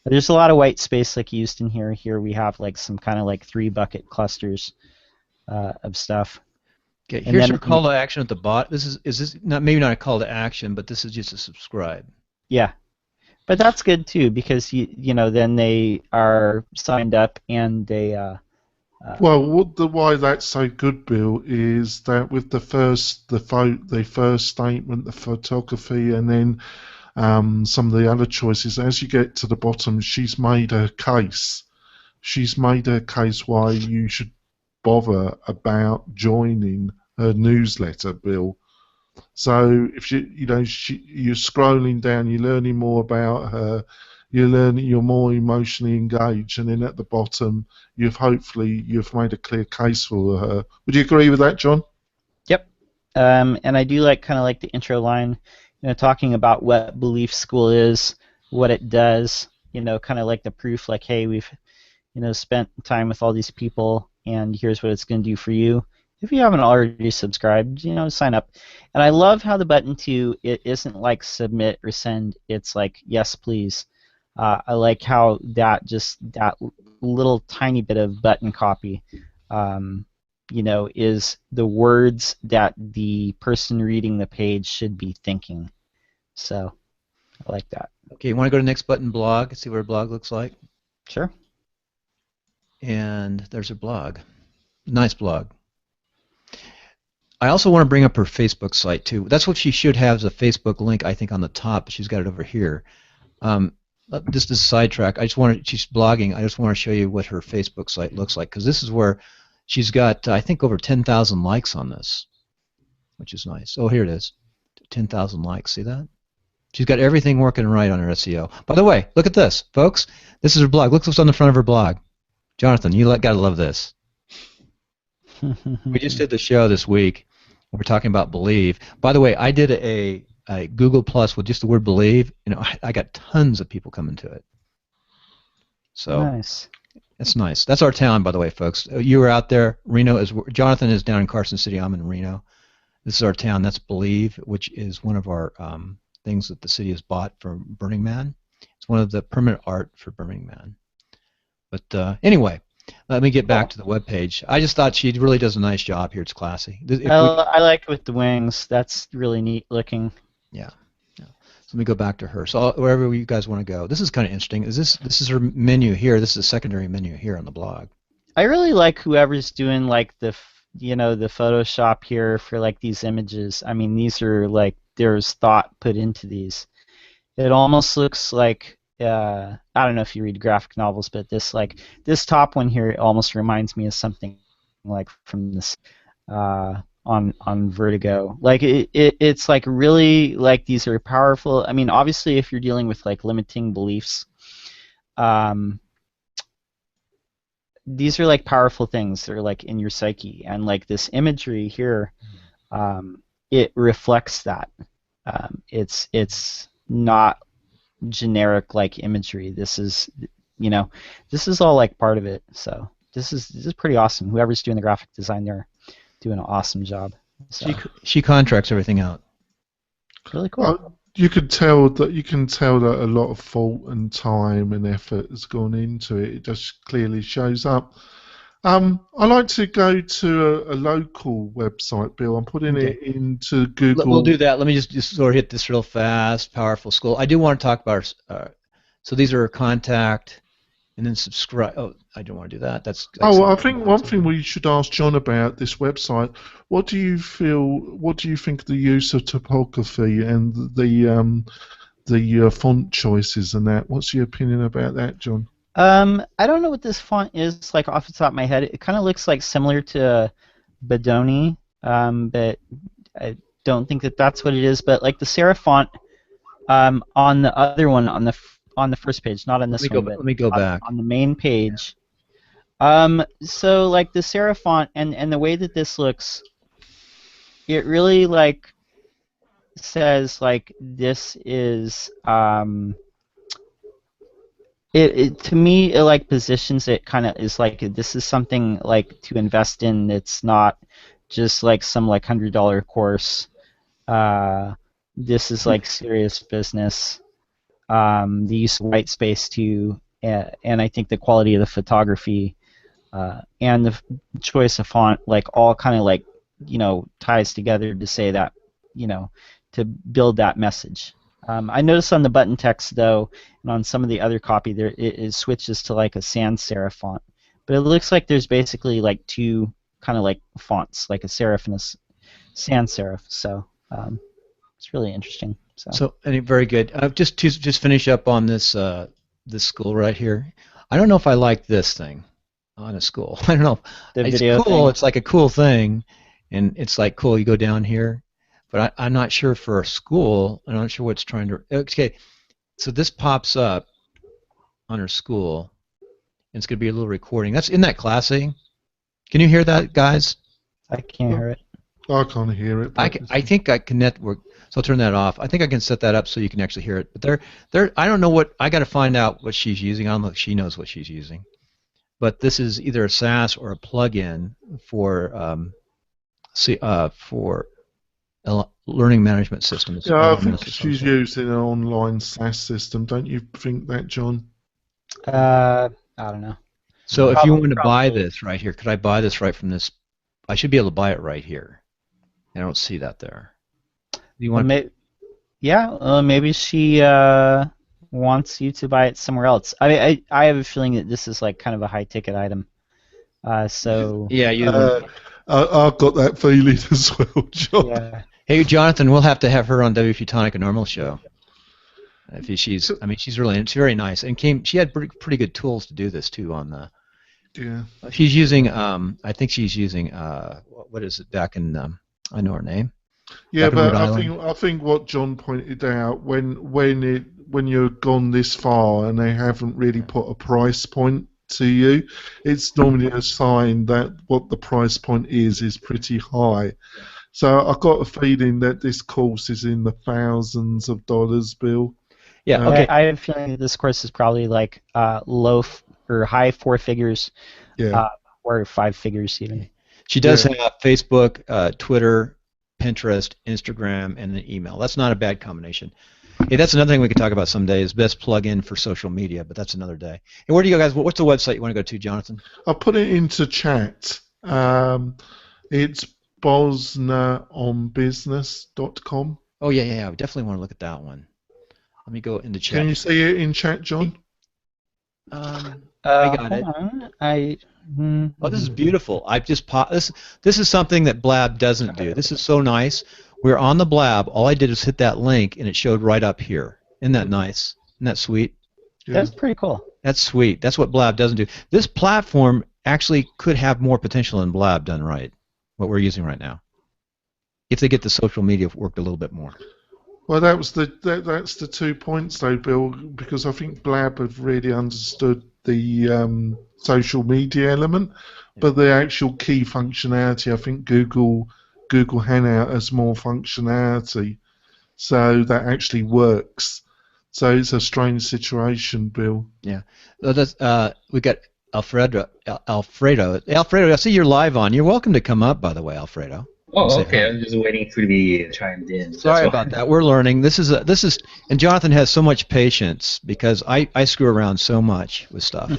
There's a lot of white space like used in here. Here we have like some kind of like 3 bucket clusters of stuff. Okay, here's your call to action at the bottom. Is this not maybe not a call to action, but this is just a subscribe. Yeah, but that's good too, because then they are signed up and they. Well, why that's so good, Bill, is that with the first statement, the photography, and then some of the other choices, as you get to the bottom, she's made a case. She's made a case why you should bother about joining her newsletter, Bill. So if you're scrolling down, you're learning more about her. You're more emotionally engaged, and then at the bottom, you've made a clear case for her. Would you agree with that, John? Yep. And I do kind of like the intro line, talking about what Belief School is, what it does, kind of like the proof, like, hey, we've, spent time with all these people, and here's what it's going to do for you. If you haven't already subscribed, sign up. And I love how the button too, it isn't like submit or send, it's like yes please. I like how that little tiny bit of button copy, is the words that the person reading the page should be thinking. So I like that. Okay, you want to go to next button, blog, see what a blog looks like? Sure. And there's her blog. Nice blog. I also want to bring up her Facebook site too. That's what she should have, is a Facebook link, I think, on the top, but she's got it over here. Just as a sidetrack, she's blogging. I just want to show you what her Facebook site looks like, because this is where she's got, I think, over 10,000 likes on this, which is nice. Oh, here it is, 10,000 likes. See that? She's got everything working right on her SEO. By the way, look at this, folks. This is her blog. Look what's on the front of her blog. Jonathan, you got to love this. We just did the show this week. We're talking about Believe. By the way, I did a Google Plus with just the word Believe. I got tons of people coming to it. So nice. That's nice. That's our town, by the way, folks. You were out there. Jonathan is down in Carson City. I'm in Reno. This is our town. That's Believe, which is one of our things that the city has bought for Burning Man. It's one of the permanent art for Burning Man. But anyway, let me get back to the webpage. I just thought she really does a nice job here. It's classy. I like it with the wings. That's really neat looking. Yeah. So let me go back to her. So wherever you guys want to go. This is kind of interesting. This is her menu here. This is a secondary menu here on the blog. I really like whoever's doing the Photoshop here for these images. I mean, these are there's thought put into these. It almost looks like I don't know if you read graphic novels, but this top one here almost reminds me of something from this on Vertigo. It's really these are powerful. I mean, obviously, if you're dealing with limiting beliefs, these are powerful things. They're in your psyche, and this imagery here, it reflects that. It's not generic imagery. This is this is all part of it. So this is pretty awesome. Whoever's doing the graphic design, they're doing an awesome job. So. She contracts everything out. Really cool. You can tell that a lot of thought and time and effort has gone into it. It just clearly shows up. I like to go to a local website, Bill. I'm putting it into Google. We'll do that. Let me just sort of hit this real fast. Powerful School. I do want to talk about. So these are contact, and then subscribe. Oh, I don't want to do that. I think one thing we should ask John about this website. What do you think of the use of typography and the font choices and that? What's your opinion about that, John? I don't know what this font is off the top of my head. It kind of looks similar to Bodoni, but I don't think that's what it is. But the serif font on the other one on the first page, not on this one. Let me go back on the main page. So the serif font and the way that this looks, it really says this is It to me it positions it kind of is this is something to invest in. It's not just some $100 course. This is serious business. The use of white space too, and I think the quality of the photography and the choice of font all kind of ties together to say that to build that message. I noticed on the button text though, and on some of the other copy, there it switches to a sans serif font. But it looks like there's basically two kind of fonts, a serif and a sans serif. So it's really interesting. So very good. Just to finish up on this this school right here. I don't know if I like this thing on a school. I don't know. The it's video cool. thing. It's a cool thing, and it's cool. You go down here. but I'm not sure for a school. I'm not sure what's trying to. Okay, so this pops up on her school, and it's going to be a little recording. That's in that classy. Can you hear that, guys? I can't hear it. I can't hear it. I think I can network, so I'll turn that off. I think I can set that up so you can actually hear it. But I don't know what, I got to find out what she's using. I don't know if she knows what she's using. But this is either a SaaS or a plugin for learning management systems. Yeah, I think she's using an online SaaS system. Don't you think that, John? I don't know. So if you want to buy this right here, could I buy this right from this? I should be able to buy it right here. I don't see that there. Do you want? Maybe she wants you to buy it somewhere else. I have a feeling that this is like kind of a high ticket item. So yeah, I've got that feeling as well, John. Yeah. Hey, Jonathan, we'll have to have her on WP Tonic, a normal show. She's very nice, and she had pretty good tools to do this too on the. Yeah. She's using I think she's using what is it back in I know her name. Yeah, but I think what John pointed out when you've gone this far and they haven't really put a price point to you, it's normally a sign that what the price point is pretty high. So I've got a feeling that this course is in the thousands of dollars, Bill. Yeah, okay. I have a feeling that this course is probably like low or high four figures, or 5 figures even. She does have Facebook, Twitter, Pinterest, Instagram, and an email. That's not a bad combination. Hey, that's another thing we could talk about someday is best plug-in for social media, but that's another day. And where do you guys? What's the website you want to go to, Jonathan? I'll put it into chat. It's bosnaonbusiness.com. Oh yeah. I definitely want to look at that one. Let me go into chat. Can you see it in chat, John? I got it. Oh, this is beautiful. I've just this is something that Blab doesn't do. This is so nice. We're on the Blab. All I did was hit that link, and it showed right up here. Isn't that nice? Isn't that sweet? Yeah. That's pretty cool. That's sweet. That's what Blab doesn't do. This platform actually could have more potential than Blab done right, what we're using right now, if they get the social media worked a little bit more. Well, that's the 2 points, though, Bill, because I think Blab have really understood the social media element, but the actual key functionality, I think Google Hangout has more functionality, so that actually works. So it's a strange situation, Bill. Yeah. We got Alfredo. Alfredo, I see you're live on. You're welcome to come up, by the way, Alfredo. Oh, okay. I'm just waiting to be chimed in. Sorry about that. We're learning. This is, and Jonathan has so much patience because I screw around so much with stuff.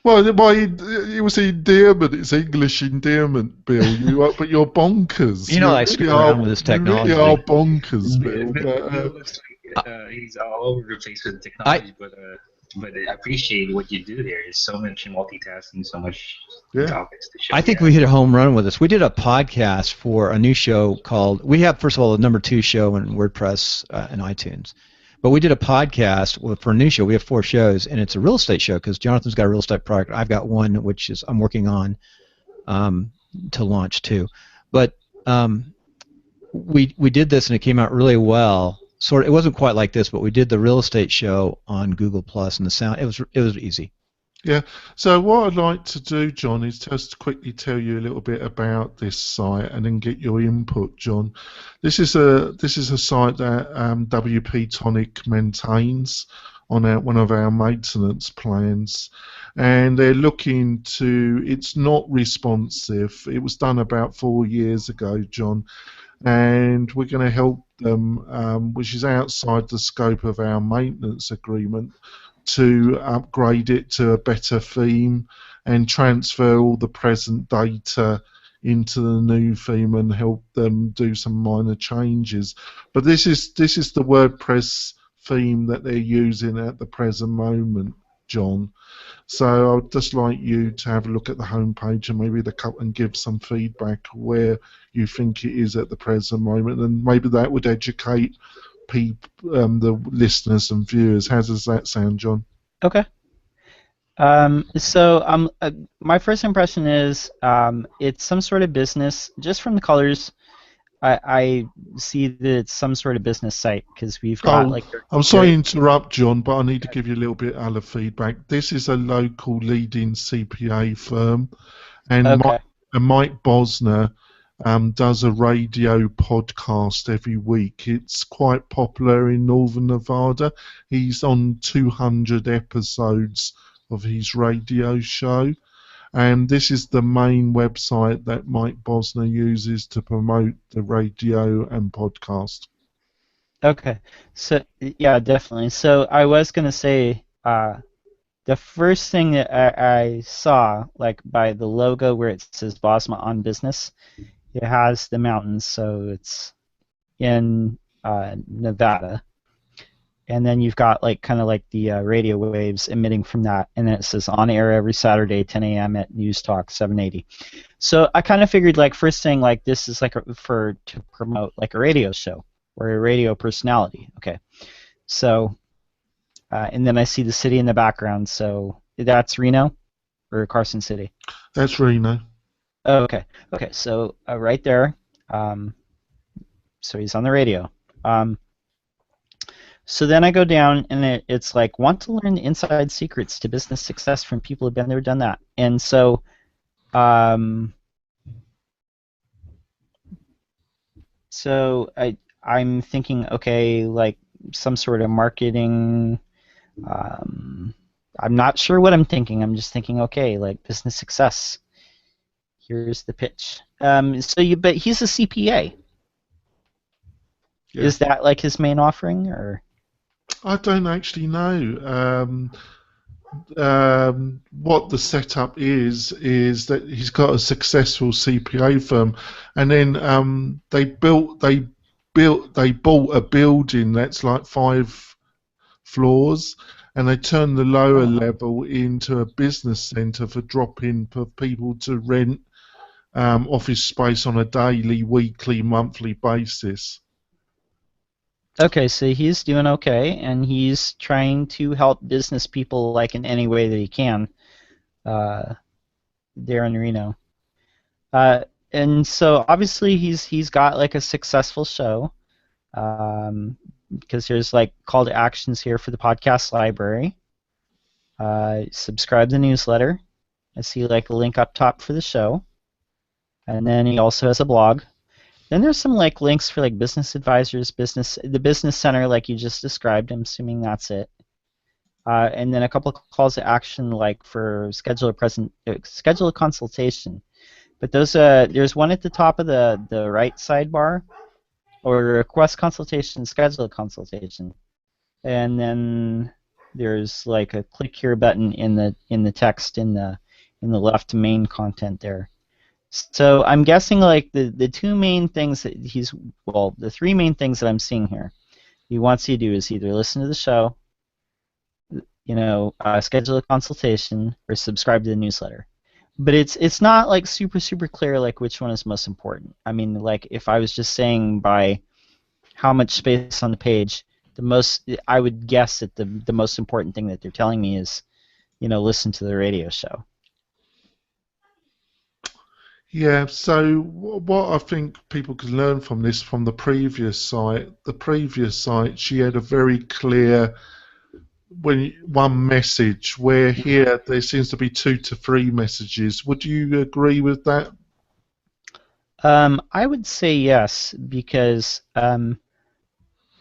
Well, it was endearment. It's English endearment, Bill. But you're bonkers. You know, I screw around with this technology. You really are bonkers, Bill. He's all over the place with technology, but I appreciate what you do there. There's so much multitasking, so much topics to show. I think we hit a home run with this. We did a podcast for a new show called. We have, first of all, the #2 show in WordPress and iTunes. But we did a podcast for a new show. We have 4 shows, and it's a real estate show because Jonathan's got a real estate product. I've got one which is I'm working on to launch too. But we did this, and it came out really well. It wasn't quite like this, but we did the real estate show on Google Plus, and the sound it was easy. Yeah. So what I'd like to do, John, is just quickly tell you a little bit about this site and then get your input, John. This is a site that WP Tonic maintains on one of our maintenance plans, and they're looking to. It's not responsive. It was done about 4 years ago, John, and we're going to help them, which is outside the scope of our maintenance agreement, to upgrade it to a better theme and transfer all the present data into the new theme and help them do some minor changes. But this is the WordPress theme that they're using at the present moment, John. So I'd just like you to have a look at the homepage and maybe and give some feedback where you think it is at the present moment, and maybe that would educate the listeners and viewers. How does that sound, John? Okay. My first impression is it's some sort of business. Just from the colors, I see that it's some sort of business site because we've got like. I'm sorry to interrupt, John, but I need to give you a little bit of other feedback. This is a local leading CPA firm, and Mike Bosner does a radio podcast every week. It's quite popular in Northern Nevada. He's on 200 episodes of his radio show. And this is the main website that Mike Bosner uses to promote the radio and podcast. Okay, so yeah, definitely. So I was gonna say, the first thing that I saw, like by the logo where it says Bosma on Business, it has the mountains, so it's in Nevada. And then you've got like kind of like the radio waves emitting from that, and then it says on air every Saturday 10 a.m. at News Talk 780. So I kind of figured like first thing like this is like to promote like a radio show or a radio personality. Okay, so and then I see the city in the background. So that's Reno or Carson City. That's Reno. Oh, okay. Okay. So right there. So he's on the radio. So then I go down, and it's like, want to learn the inside secrets to business success from people who've been there, done that. And so, I'm thinking, okay, like some sort of marketing. I'm not sure what I'm thinking. I'm just thinking, okay, like business success. Here's the pitch. But he's a CPA. Yeah. Is that like his main offering, or? I don't actually know. What the setup is that he's got a successful CPA firm, and then they bought a building that's like 5 floors, and they turned the lower level into a business centre for drop-in for people to rent office space on a daily, weekly, monthly basis. Okay, so he's doing okay, and he's trying to help business people like in any way that he can there in Reno. And so obviously he's got like a successful show because there's like call to actions here for the podcast library. Subscribe to the newsletter. I see like a link up top for the show. And then he also has a blog. Then there's some like links for like business advisors, the business center like you just described. I'm assuming that's it. And then a couple of calls to action like for schedule a consultation. But those there's one at the top of the right sidebar, or request consultation, schedule a consultation, and then there's like a click here button in the text in the left main content there. So I'm guessing like the 2 main things that the 3 main things that I'm seeing here, he wants you to do is either listen to the show, schedule a consultation, or subscribe to the newsletter. But it's not like super clear like which one is most important. I mean, like if I was just saying by how much space on the page, I would guess that the most important thing that they're telling me is, listen to the radio show. Yeah, so what I think people can learn from this, from the previous site, she had a very clear one message, where here there seems to be 2 to 3 messages. Would you agree with that? I would say yes, because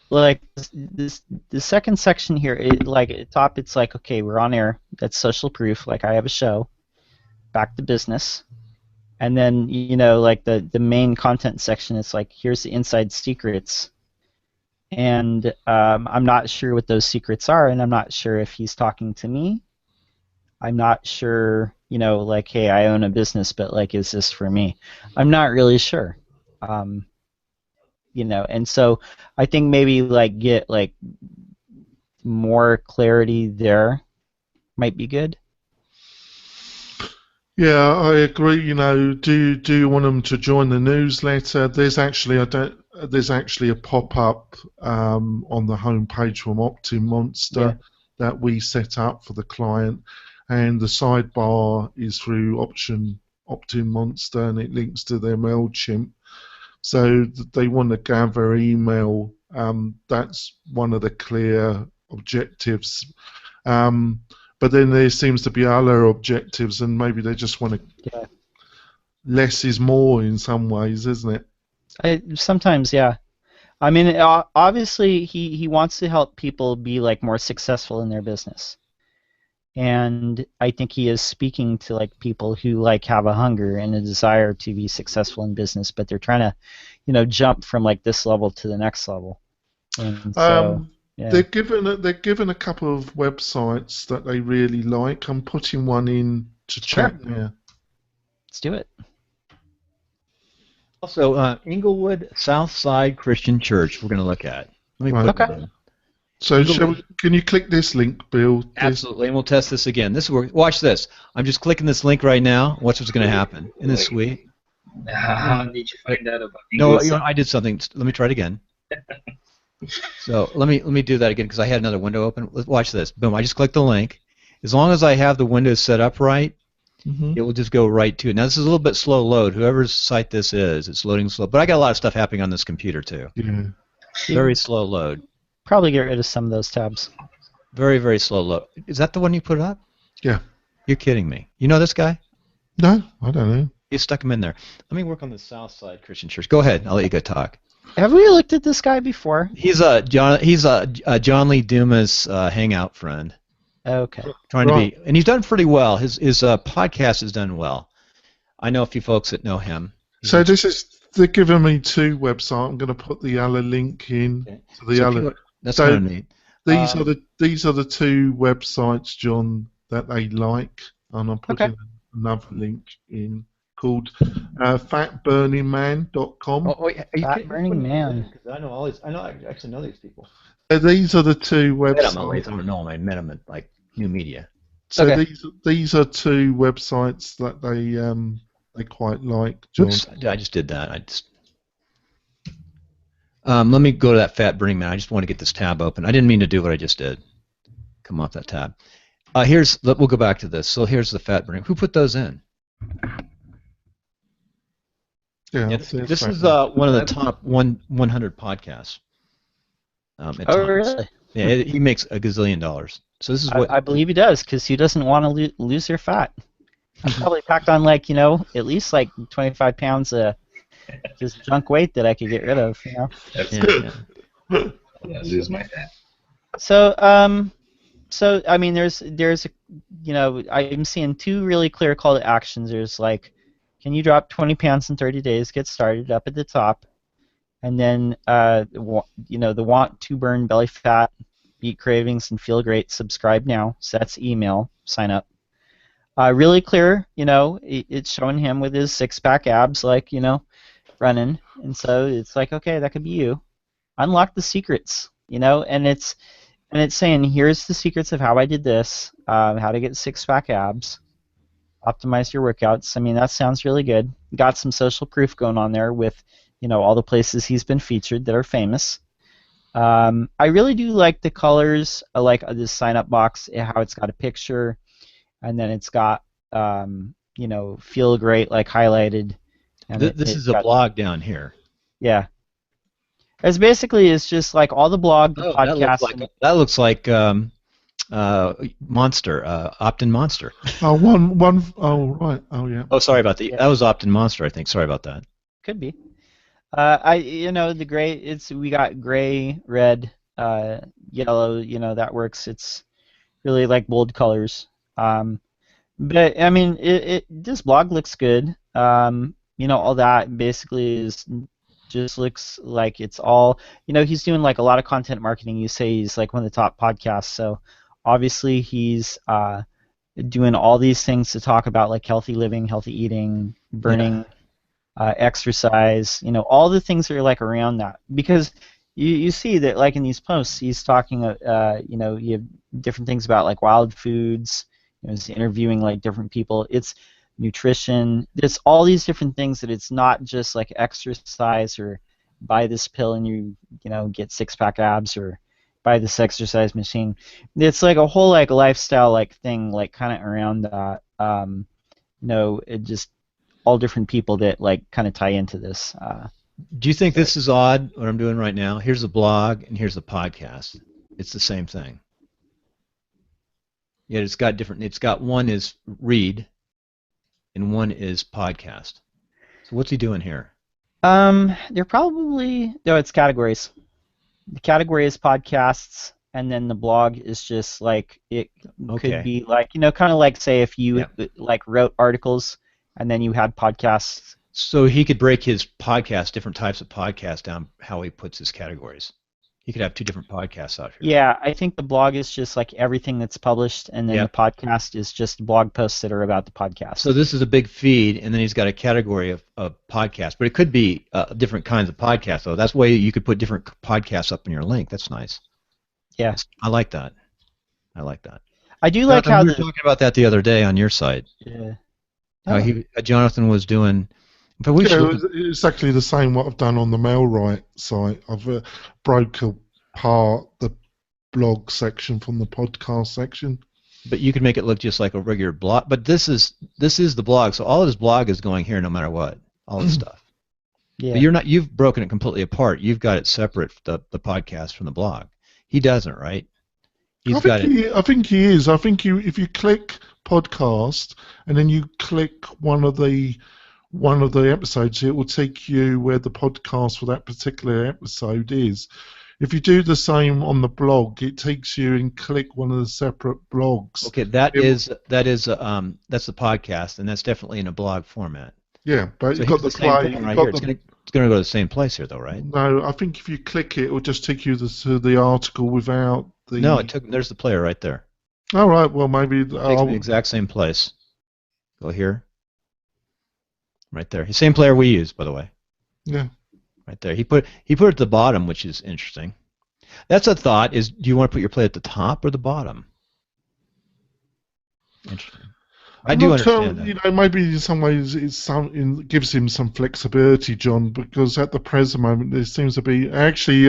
like the second section here, like at the top, it's like, okay, we're on air. That's social proof. Like I have a show. Back to business. And then, like the main content section, it's like, here's the inside secrets. And I'm not sure what those secrets are, and I'm not sure if he's talking to me. I'm not sure, like, hey, I own a business, but, like, is this for me? I'm not really sure. And so I think maybe, like, get, like, more clarity there might be good. Yeah, I agree. Do you want them to join the newsletter? There's actually a pop-up on the homepage from OptinMonster that we set up for the client, and the sidebar is through OptinMonster, and it links to their MailChimp. So they want to gather email. That's one of the clear objectives. But then there seems to be other objectives, and maybe they just want to. Less is more in some ways, isn't it? Sometimes, yeah. I mean, obviously, he wants to help people be like more successful in their business, and I think he is speaking to like people who like have a hunger and a desire to be successful in business, but they're trying to, jump from like this level to the next level. And so, yeah. They're given a couple of websites that they really like. I'm putting one in to chat now. Let's do it. Also, Inglewood Southside Christian Church. We're going to look at. Let me put that in. So, can you click this link, Bill? Absolutely, and we'll test this again. This works. Watch this. I'm just clicking this link right now. Watch what's going to happen. Isn't this sweet? How did you find out about? No, I did something. Let me try it again. So let me do that again because I had another window open. Watch this. Boom! I just clicked the link. As long as I have the windows set up right, it will just go right to it. Now this is a little bit slow load. Whoever's site this is, it's loading slow. But I got a lot of stuff happening on this computer too. Yeah. Very slow load. Probably get rid of some of those tabs. Very, very slow load. Is that the one you put up? Yeah. You're kidding me. You know this guy? No, I don't know. You stuck him in there. Let me work on the Southside Christian Church. Go ahead. I'll let you go talk. Have we looked at this guy before? He's John Lee Dumas hangout friend. Okay. Trying to be, and he's done pretty well. His podcast has done well. I know a few folks that know him. So they're giving me two websites. I'm going to put the other link in to the other. That's kind of neat. These are the two websites, John, that they like, and I'm putting another link in called fatburningman.com. Fat Burning Man. I actually know these people. These are the two websites. I don't know them. I met them at like New Media. So these are two websites that they quite like, John. Oops, I just did that. Let me go to that Fat Burning Man. I just want to get this tab open. I didn't mean to do what I just did. Come off that tab. We'll go back to this. So here's the Fat Burning. Who put those in? Yeah, this is one of the top 100 podcasts. Really? Yeah, he makes a gazillion dollars. So this is what I believe he does, because he doesn't want to lose their fat. He probably packed on at least like 25 pounds of just junk weight that I could get rid of. That's good. Yeah. Lose my fat. So I mean, there's I'm seeing two really clear call to actions. There's like, can you drop 20 pounds in 30 days? Get started up at the top, and then the want to burn belly fat, beat cravings, and feel great. Subscribe now. So that's email. Sign up. Really clear. It's showing him with his six-pack abs, running, and so it's like, okay, that could be you. Unlock the secrets. And it's saying, here's the secrets of how I did this, how to get six-pack abs, optimize your workouts. I mean, that sounds really good. Got some social proof going on there with, all the places he's been featured that are famous. I really do like the colors. I like this sign-up box, how it's got a picture, and then it's got, feel great, like highlighted. And this is a blog down here. Yeah. It's just like all the blog, the podcast. That looks like Monster, Optin Monster. Oh, right. Oh, yeah. Oh, sorry about that. That was Optin Monster, I think. Sorry about that. Could be. The gray. We got gray, red, yellow. That works. It's really like bold colors. But I mean, this blog looks good. All that basically just looks like it's all, he's doing like a lot of content marketing. You say he's like one of the top podcasts, so obviously he's doing all these things to talk about like healthy living, healthy eating, burning, exercise, all the things that are like around that. Because you see that like in these posts, he's talking, you have different things about like wild foods. He's interviewing like different people. It's nutrition. There's all these different things that it's not just like exercise or buy this pill and you get six-pack abs or buy this exercise machine. It's like a whole like lifestyle like thing like kind of around that. It just all different people that like kind of tie into this. Do you think this is odd, what I'm doing right now? Here's the blog, and here's the podcast. It's the same thing. Yet it's got different, one is read, and one is podcast. So what's he doing here? They're probably, no, it's categories. The category is podcasts, and then the blog is just like, it could be like, kind of like, say, if you like wrote articles, and then you had podcasts. So he could break his podcast, different types of podcasts down, how he puts his categories. He could have 2 different podcasts out here. Yeah, I think the blog is just like everything that's published, and then the podcast is just blog posts that are about the podcast. So this is a big feed, and then he's got a category of podcasts. But it could be different kinds of podcasts, though. That's the way you could put different podcasts up in your link. That's nice. Yeah. I like that. I like that. I do like how we were talking about that the other day on your site. Yeah. How Jonathan was doing. But it's exactly the same what I've done on the MailRite site. I've broke apart the blog section from the podcast section. But you can make it look just like a regular blog. But this is the blog, so all of his blog is going here no matter what. All this stuff. Yeah. But you've broken it completely apart. You've got it separate, the podcast from the blog. He doesn't, right? I think he is. I think if you click podcast and then you click one of the episodes, it will take you where the podcast for that particular episode is. If you do the same on the blog, it takes you and click one of the separate blogs. Okay, that's the podcast, and that's definitely in a blog format. Yeah, but so you've got the play. Right here. It's going to go to the same place here, though, right? No, I think if you click it, it will just take you to the article without the. No, there's the player right there. All right, well maybe. It takes me the exact same place. Go here. Right there. Same player we use, by the way. Yeah. Right there. He put it at the bottom, which is interesting. That's a thought. Do you want to put your play at the top or the bottom? Interesting. I do understand that. Maybe in some ways it gives him some flexibility, John, because at the present moment there seems to be actually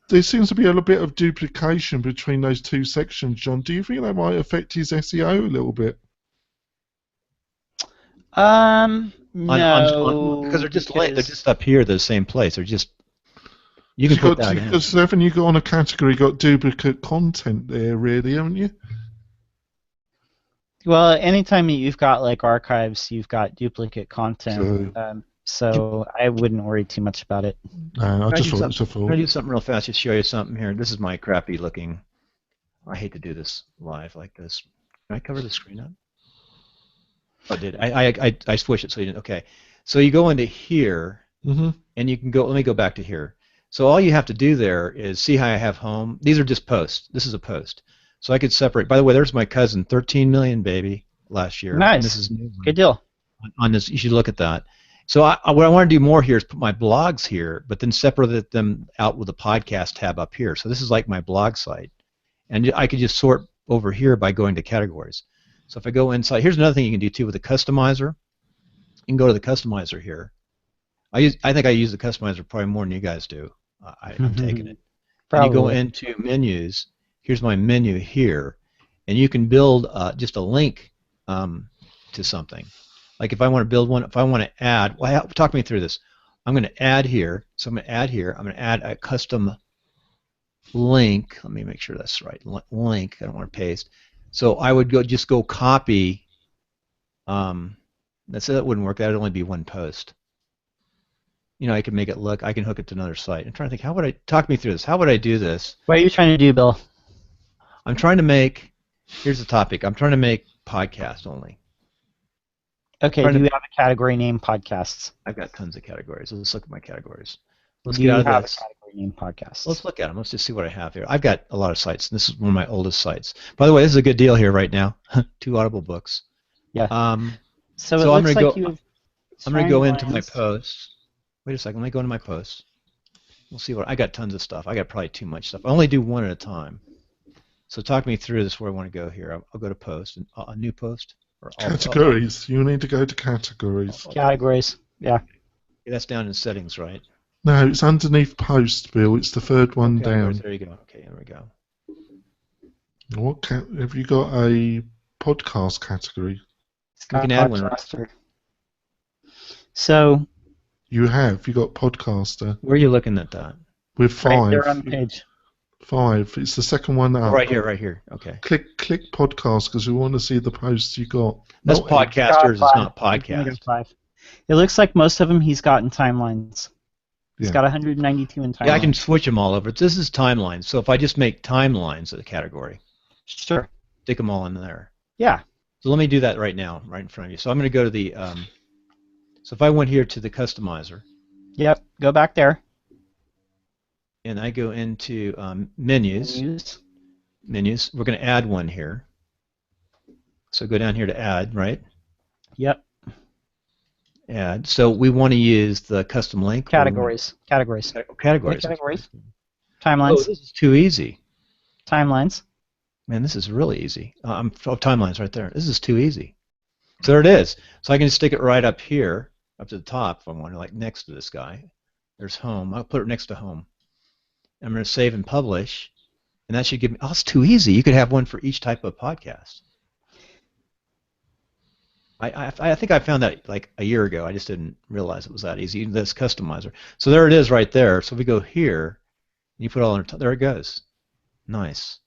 there seems to be a little bit of duplication between those 2 sections, John. Do you think that might affect his SEO a little bit? No, because they're just up here, the same place. They're just you can put that in. Because haven't you got on a category got duplicate content there, really, haven't you? Well, anytime you've got like archives, you've got duplicate content. True. So I wouldn't worry too much about it. No, I just thought it was a fool. I'm going to do something real fast, just show you something here. This is my crappy looking. I hate to do this live like this. Can I cover the screen up? I did. I squish it so you didn't. Okay. So you go into here, and you can go. Let me go back to here. So all you have to do there is see how I have home. These are just posts. This is a post. So I could separate. By the way, there's my cousin, 13 million baby last year. Nice. And this is good deal. On this, you should look at that. So what I want to do more here is put my blogs here, but then separate them out with the podcast tab up here. So this is like my blog site, and I could just sort over here by going to categories. So if I go inside, here's another thing you can do too with the customizer. You can go to the customizer here. I think I use the customizer probably more than you guys do. I'm taking it. And you go into menus. Here's my menu here, and you can build just a link to something. Like if I want to build one, if I want to add, well, talk me through this. I'm going to add here. So I'm going to add here. I'm going to add a custom link. Let me make sure that's right. Link. I don't want to paste. So I would just go copy. That wouldn't work. That would only be one post. I can make it look. I can hook it to another site. I'm trying to think. How would I talk me through this? How would I do this? What are you trying to do, Bill? I'm trying to make. Here's the topic. I'm trying to make podcast only. Okay. Do you have a category name podcasts? I've got tons of categories. Let's look at my categories. Let's get out of this. A category name podcasts. Let's look at them. Let's just see what I have here. I've got a lot of sites. And this is one of my oldest sites. By the way, this is a good deal here right now. 2 Audible books. Yeah. So it I'm looks going like to I'm going to go into my posts. Wait a second. Let me go into my posts. We'll see what I got. Tons of stuff. I got probably too much stuff. I only do one at a time. So talk me through this. Where I want to go here. I'll go to post and a new post. Categories. You need to go to categories. Categories. Yeah. That's down in settings, right? No, it's underneath post, Bill. It's the third one down. There you go. Okay, there we go. What have you got? A podcast category? You can add one. So You have. You got Podcaster. Where are you looking at that? With 5. Right there on the page. 5. It's the second one up. Right here. Okay. Click podcast because we want to see the posts you got. That's Not- podcasters. It's not He's only got podcast. 5. It looks like most of them he's got in timelines. He's Yeah. got 192 in timelines. Yeah, I can switch them all over. This is timelines. So if I just make timelines a category, Sure. stick them all in there. Yeah. So let me do that right now, right in front of you. So I'm going to go to the. So if I went here to the customizer Yep. Go back there. and I go into menus, we're going to add one here. So go down here to add, right? Yep. Add. So we want to use the custom link. Categories. Categories. Categories. Oh, Timelines. this is too easy. Timelines. Man, this is really easy. Timelines right there. This is too easy. So there it is. So I can just stick it right up here, up to the top if I want to, like next to this guy. There's home. I'll put it next to home. I'm going to save and publish, and that should give me, oh, it's too easy. You could have one for each type of podcast. I think I found that like a year ago. I just didn't realize it was that easy. This customizer. So there it is right there. So we go here, you put it all under, there it goes. Nice.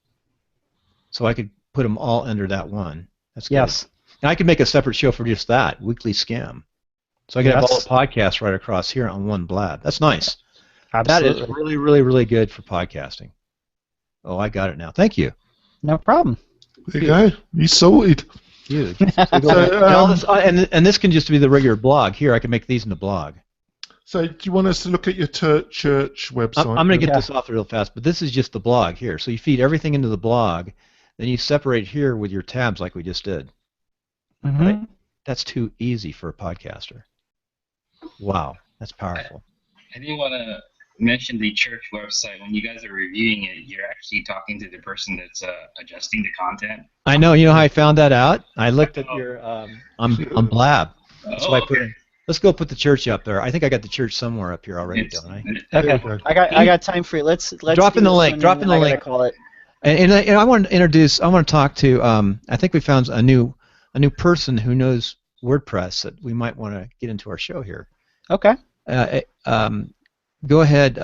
So I could put them all under that one. That's good. Yes. And I could make a separate show for just that, Weekly Scam. So I could have all Yes. the podcasts right across here on one blab. That's nice. Absolutely. That is really, really, really good for podcasting. Oh, I got it now. Thank you. No problem. There you go. You sorted. Huge. So, and, all this, and this can just be the regular blog. Here, I can make these in the blog. So do you want us to look at your church website? I'm going to get Yeah. this off real fast, but this is just the blog here. So you feed everything into the blog, then you separate here with your tabs like we just did. Mhm. Right. That's too easy for a podcaster. Wow, that's powerful. I didn't want to mention the church website. When you guys are reviewing it, you're actually talking to the person that's adjusting the content. I know. You know how I found that out? I looked at your on Blab. So I put in. Let's go put the church up there. I think I got the church somewhere up here already, don't I? Okay. I got time for you. Let's Drop in do the this link. one Drop and in then the I gotta link. Call it. And I want to introduce. I want to talk to. I think we found a new person who knows WordPress that we might want to get into our show here. Okay. Go ahead,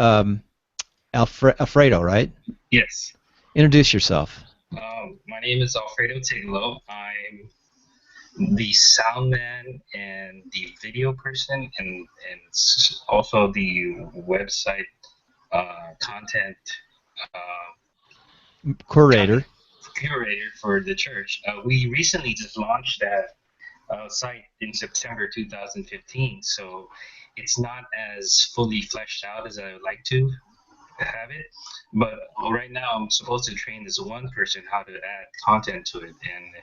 Alfredo. Right? Yes. Introduce yourself. My name is Alfredo Tiglo. I'm the sound man and the video person and also the website content Curator. curator for the church. We recently just launched that site in September 2015, so it's not as fully fleshed out as I would like to have it. But right now, I'm supposed to train this one person how to add content to it, and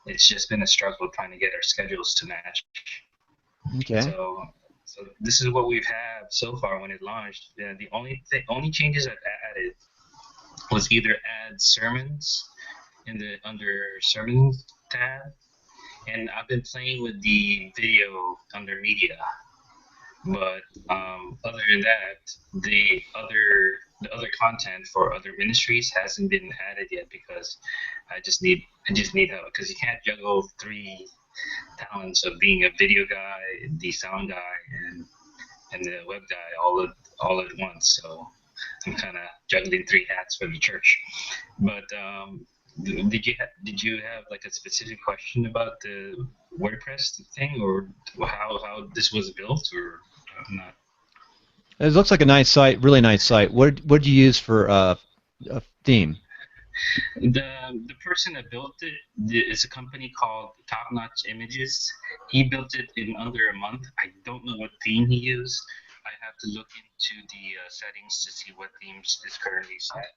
it's just been a struggle trying to get our schedules to match. Okay. So this is what we've had so far when it launched. The only changes I've added was either add sermons under sermons tab, and I've been playing with the video under media. But other than that, the other content for other ministries hasn't been added yet because I just need help, because you can't juggle 3 talents of being a video guy, the sound guy, and the web guy all at once. So I'm kind of juggling 3 hats for the church. But did you have like a specific question about the WordPress thing, or how this was built, or not? It looks like a nice site, really nice site. What did you use for a theme? The person that built it is a company called Top Notch Images. He built it in under a month. I don't know what theme he used. I have to look into the settings to see what themes is currently set.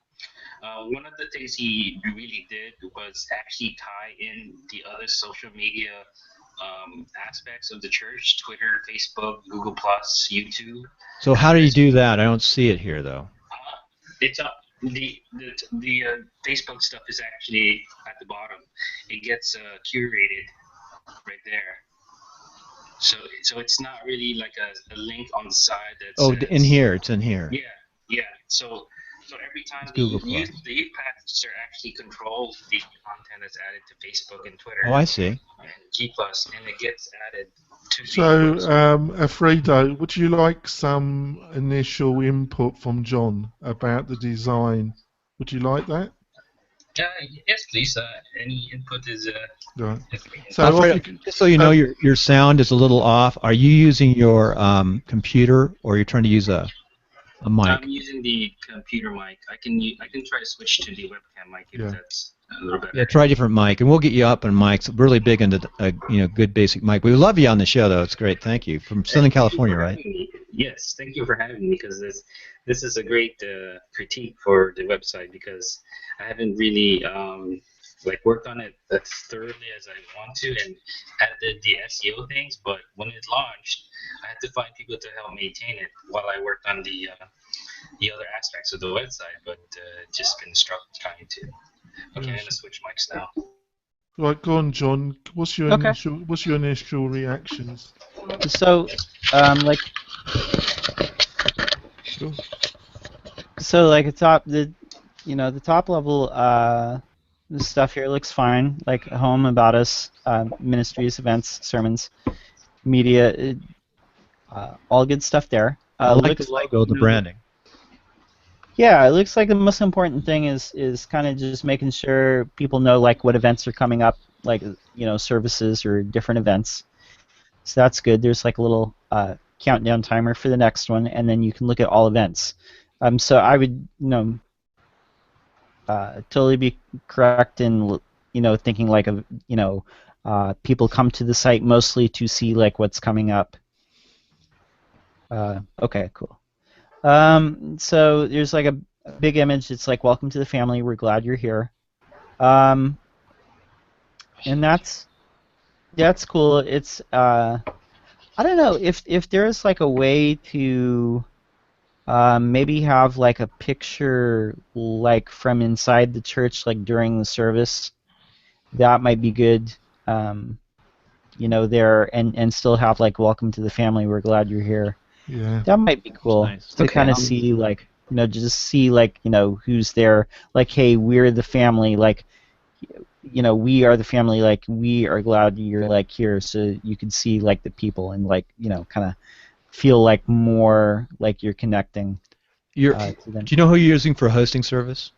One of the things he really did was actually tie in the other social media aspects of the church: Twitter, Facebook, Google+, YouTube. So how do you do that? I don't see it here though. It's up. The Facebook stuff is actually at the bottom. It gets curated right there. So it's not really like a link on the side that Oh, says, in here. It's in here. Yeah. So So every time It's the Google Plus. the youth pastor actually controls the content that's added to Facebook and Twitter Oh, I see. and G Plus, and it gets added to So, Facebook. Alfredo, would you like some initial input from John about the design? Would you like that? Yes, please. Any input is Right. definitely. So, Alfredo, just so you know, your sound is a little off. Are you using your computer, or you're trying to use a mic? I'm using the computer mic. I can try to switch to the webcam mic if that's a little better. Yeah, try a different mic, and we'll get you up on mics. Really big into good basic mic. We love you on the show, though. It's great. Thank you from Southern California, right? Yes, thank you for having me, because this is a great critique for the website, because I haven't really worked on it as thoroughly as I want to, and added the SEO things. But when it launched, I had to find people to help maintain it while I worked on the other aspects of the website. But just been trying to. Okay, I'm gonna switch mics now. Right, go on, John. What's your initial reactions? So, Sure. so like the top level the stuff here looks fine. Like home, about us, ministries, events, sermons, media, all good stuff there. I like the logo, the branding. Yeah, it looks like the most important thing is kind of just making sure people know like what events are coming up, like services or different events. So that's good. There's like a little countdown timer for the next one, and then you can look at all events. So I would totally be correct in thinking like people come to the site mostly to see like what's coming up. Okay, cool. So there's like a big image. It's like, welcome to the family. We're glad you're here. And that's cool. It's I don't know if there's like a way to maybe have like a picture like from inside the church, like during the service. That might be good. There and still have like, welcome to the family. We're glad you're here. Yeah. That might be cool to kind of see like just see like who's there. Like, hey, we're the family. Like, we are the family. Like, we are glad you're like here, so you can see like the people and like kind of feel like more like you're connecting. To them. Do you know who you're using for a hosting service?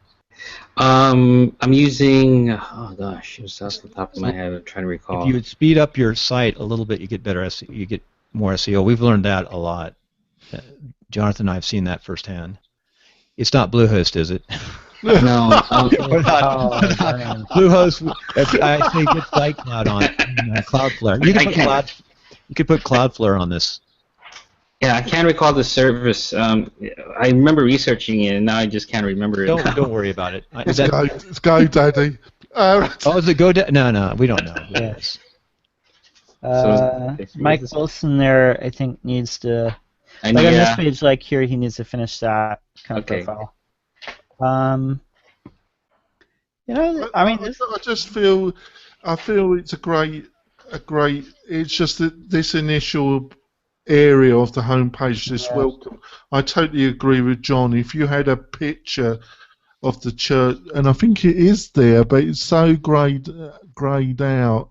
I'm using. Oh gosh, it was off the top of my head. I'm trying to recall. If you would speed up your site a little bit, you get better SEO. You get more SEO. We've learned that a lot. Jonathan and I have seen that firsthand. It's not Bluehost, is it? No. Bluehost. I say get SiteCloud on Cloudflare. You could put Cloudflare on this. Yeah, I can't recall the service. I remember researching it, and now I just can't remember it. Don't worry about it. It's GoDaddy. Is it GoDaddy? No, we don't know. Yes. Mike Wilson there, I think, needs to. On this page, like here, he needs to finish that kind of profile. I feel it's a great. It's just that this initial area of the homepage, this welcome. I totally agree with John. If you had a picture of the church, and I think it is there, but it's so grayed out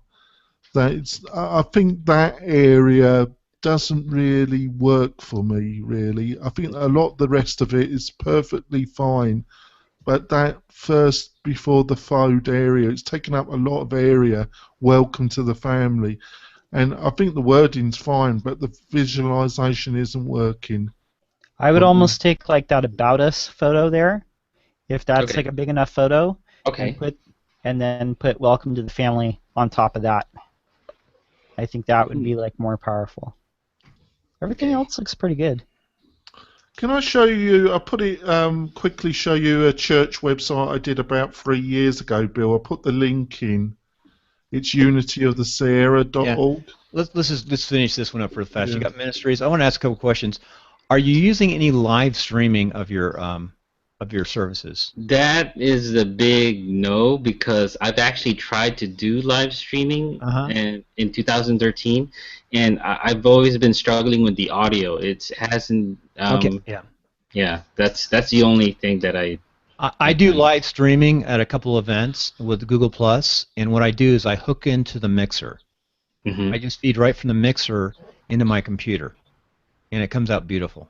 that I think that area doesn't really work for me, really. I think a lot of the rest of it is perfectly fine, but that first before the fold area, it's taken up a lot of area. Welcome to the family. And I think the wording's fine, but the visualization isn't working. I would almost take like that about us photo there, if that's like a big enough photo. Okay. And then put welcome to the family on top of that. I think that would be like more powerful. Everything else looks pretty good. Can I show you? I'll put it quickly. Show you a church website I did about 3 years ago, Bill. I put the link in. It's unityofthesierra.org. Yeah. Let's finish this one up real fast. You got ministries. I want to ask a couple questions. Are you using any live streaming of your services? That is the big no, because I've actually tried to do live streaming in 2013, and I've always been struggling with the audio. It hasn't. Yeah, that's the only thing that I do live streaming at a couple events with Google Plus, and what I do is I hook into the mixer. Mhm. I just feed right from the mixer into my computer, and it comes out beautiful.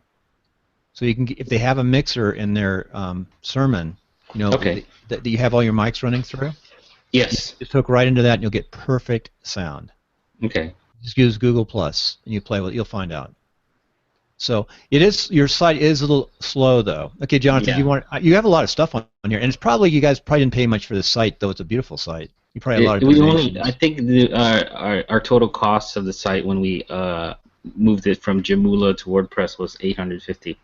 So you can, if they have a mixer in their sermon, Okay. that you have all your mics running through, Yes. just hook right into that, and you'll get perfect sound. Okay. Just use Google Plus, and you play with it. You'll find out. So it is. Your site is a little slow, though. Okay, Jonathan, Yeah. you have a lot of stuff on here, and it's probably you guys probably didn't pay much for the site, though it's a beautiful site. You probably have a lot of We donations. only, I think our total cost of the site when we moved it from Joomla to WordPress was $850.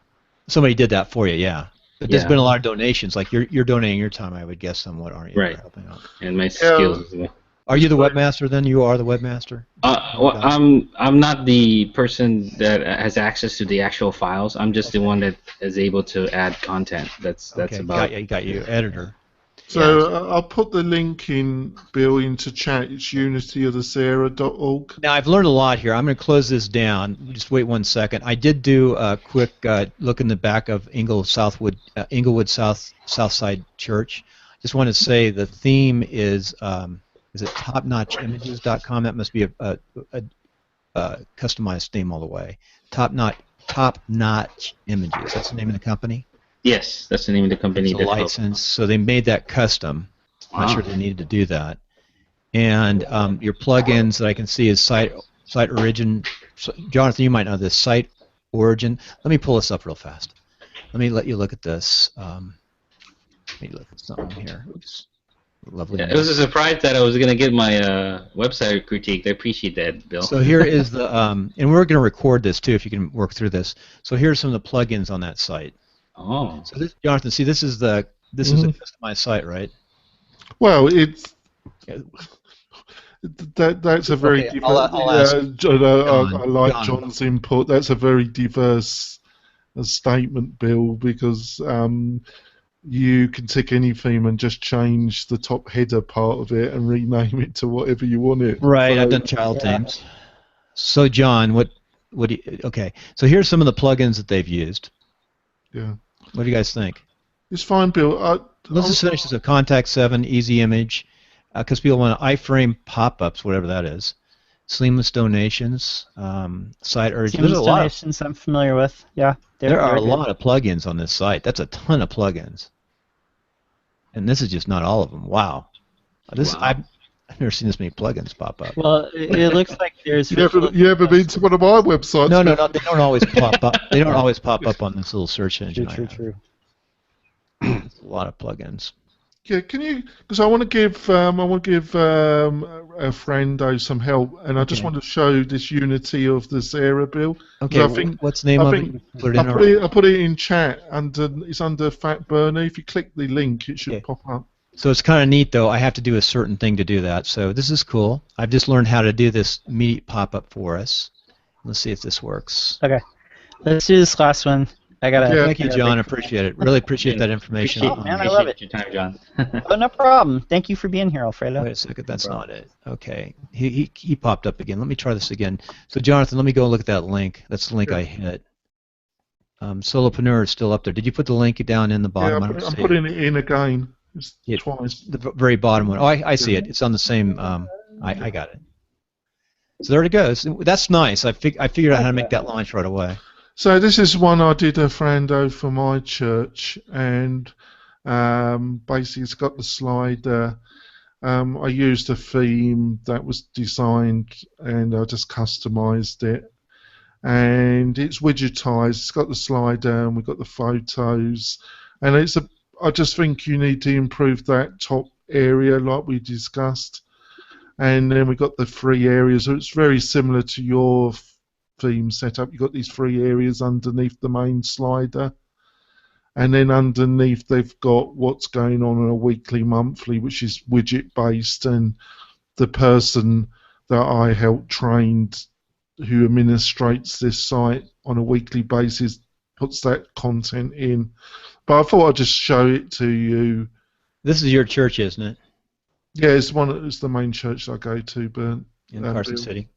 Somebody did that for you, yeah. But there's Yeah. been a lot of donations. Like you're donating your time, I would guess, somewhat, aren't you? Right. For helping out. And my skills as well. Are you the webmaster then? You are the webmaster? Well, I'm not the person that has access to the actual files. I'm just the one that is able to add content. That's Okay, about. got you, editor. So I'll put the link in, Bill, into chat. It's unityofthesierra.org. Now I've learned a lot here. I'm going to close this down. Just wait 1 second. I did do a quick look in the back of Inglewood Southside Church. Just want to say the theme is it topnotchimages.com? That must be a customized theme all the way. Top Notch Images. That's the name of the company. Yes, that's the name of the company. It's a license, so they made that custom. I'm not sure they needed to do that. And your plugins that I can see is Site Origin. So, Jonathan, you might know this. Site Origin. Let me pull this up real fast. Let me let you look at this. Let me look at something here. Oops. Lovely. Yeah, it was a surprise that I was going to get my website critiqued. I appreciate that, Bill. So here is the, and we're going to record this too if you can work through this. So here's some of the plugins on that site. Oh. So this, Jonathan, see, this is a customized site, right? Well, it's that's a very Okay, diverse. I'll ask I like John. John's input. That's a very diverse statement, Bill, because you can take any theme and just change the top header part of it and rename it to whatever you want it. Right, So, I've done child themes. So John, what do you, okay, so here's some of the plugins that they've used. Yeah. What do you guys think? It's fine, Bill. Let's just finish this with Contact 7, Easy Image, because people want iframe pop-ups, whatever that is. Seamless donations, Site Origin. Seamless donations I'm familiar with. Yeah. There are a lot of plugins on this site. That's a ton of plugins. And this is just not all of them. Wow. I've never seen this many plugins pop up. Well, it looks like there's. You ever been to one of my websites? No, they don't always pop up. They don't always pop up on this little search engine. True. It's a lot of plugins. Yeah, can you? Because I want to give a friend some help, and I just want to show this unity of this era, Bill. Okay, I think, what's the name of it? I put it in chat. It's under Fat Bernie. If you click the link, it should pop up. So it's kind of neat, though. I have to do a certain thing to do that. So this is cool. I've just learned how to do this immediate pop-up for us. Let's see if this works. Okay, let's do this last one. Thank you, John. I appreciate it. Really appreciate that information. Man, I love it. Your time, John. Oh, no problem. Thank you for being here, Alfredo. Wait a second. That's not it. Okay. He popped up again. Let me try this again. So, Jonathan, let me go look at that link. That's the link I hit. Solopreneur is still up there. Did you put the link down in the bottom? Yeah, I'm putting it in again. It's twice. The very bottom one. Oh, I see it. It's on the same. I got it. So there it goes. That's nice. I figured out how to make that launch right away. So this is one I did a Frando for my church, and basically it's got the slider. I used a theme that was designed, and I just customized it. And it's widgetized. It's got the slider, and we've got the photos, and I just think you need to improve that top area like we discussed. And then we've got the 3 areas. So it's very similar to your theme setup. You've got these 3 areas underneath the main slider. And then underneath they've got what's going on a weekly, monthly, which is widget based, and the person that I helped trained who administrates this site on a weekly basis puts that content in. But I thought I'd just show it to you. This is your church, isn't it? Yeah, it's the main church that I go to, Bernd. In Carson City.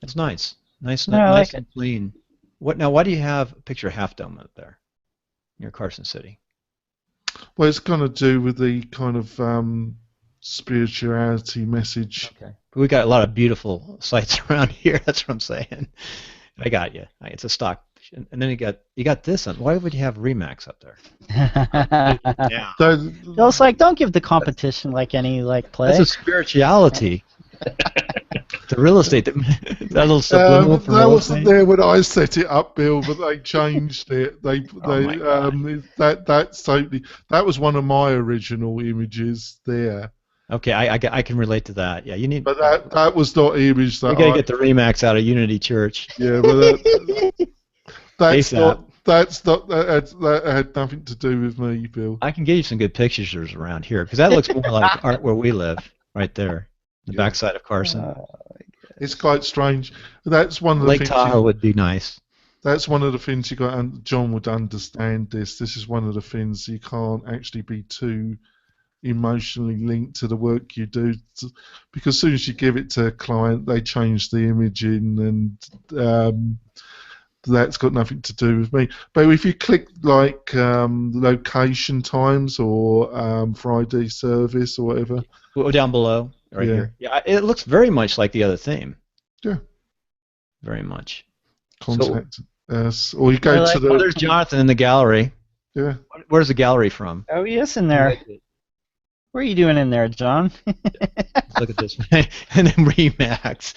That's nice. Nice I like and clean. What now? Why do you have a picture of Half Dome up there near Carson City? Well, it's kind of do with the kind of spirituality message. Okay. We got a lot of beautiful sites around here. That's what I'm saying. I got you. It's a stock. And then you got this on. Why would you have Remax up there? Yeah. Bill's like, don't give the competition like any like play. That's a spirituality. The real estate. That little subliminal from that real wasn't estate. there when I set it up, Bill, but they changed it. my God. That's totally. That was one of my original images there. Okay, I can relate to that. Yeah, you need. But that was not the image that You gotta get the Remax out of Unity Church. Yeah, but that's ASAP. that had nothing to do with me, Bill. I can give you some good pictures around here because that looks more like art where we live, right there, the backside of Carson. It's quite strange. That's one of the Lake things. Tahoe would be nice. That's one of the things you got, and John would understand this. This is one of the things you can't actually be too emotionally linked to the work you do, because as soon as you give it to a client, they change the imaging, and that's got nothing to do with me. But if you click like location times or Friday service or whatever, Well, down below, right here. Yeah, it looks very much like the other theme. Yeah. Very much. contact us, or you go to the. Oh, there's Jonathan in the gallery. Yeah. Where's the gallery from? Oh, he is in there. What are you doing in there, John? Look at this, and then Remax.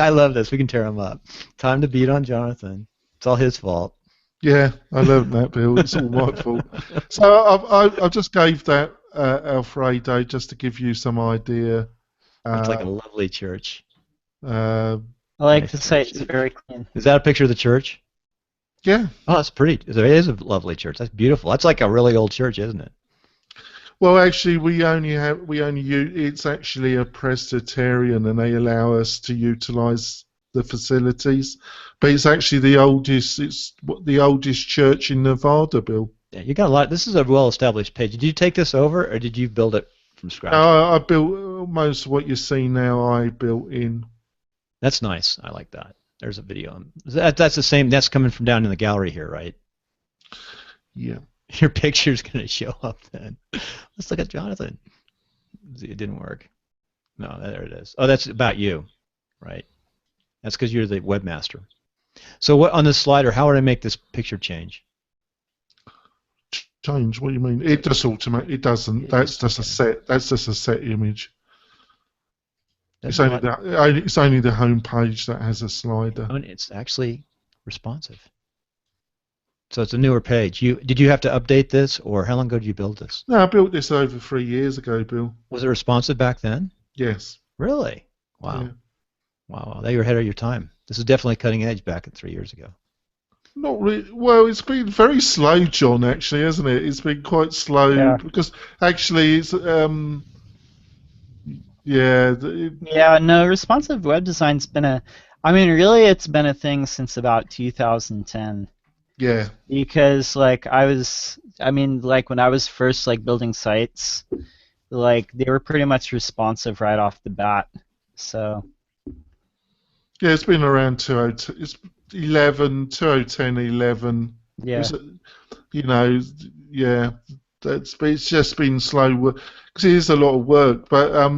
I love this. We can tear him up. Time to beat on Jonathan. It's all his fault. Yeah, I learned that, Bill. It's all my fault. So I just gave that Alfredo just to give you some idea. It's like a lovely church. I like the site. It's very clean. Is that a picture of the church? Yeah. Oh, that's pretty. It is a lovely church. That's beautiful. That's like a really old church, isn't it? Well, actually, it's actually a Presbyterian, and they allow us to utilize the facilities. But it's actually the oldest church in Nevada, Bill. Yeah, you got a lot. This is a well-established page. Did you take this over, or did you build it from scratch? I built most of what you see now. I built in. That's nice. I like that. There's a video. That's the same. That's coming from down in the gallery here, right? Yeah. Your picture's going to show up then. Let's look at Jonathan. It didn't work. No, there it is. Oh, that's about you, right? That's because you're the webmaster. So what on this slider, how would I make this picture change? Change? What do you mean? It just automatic. It doesn't. That's just a set. That's just a set image. It's only the home page that has a slider. Oh, it's actually responsive. So it's a newer page. Did you have to update this, or how long ago did you build this? No, I built this over 3 years ago, Bill. Was it responsive back then? Yes. Really? Wow. Yeah. Wow. They were ahead of your time. This is definitely cutting edge back 3 years ago. Not really. Well, it's been very slow, John. Actually, hasn't it? It's been quite slow because actually it's no, responsive web design's been it's been a thing since about 2010. Yeah. Because when I was first building sites, they were pretty much responsive right off the bat. So. Yeah, it's been around 2010, 11. Yeah. It's just been slow work because it is a lot of work. But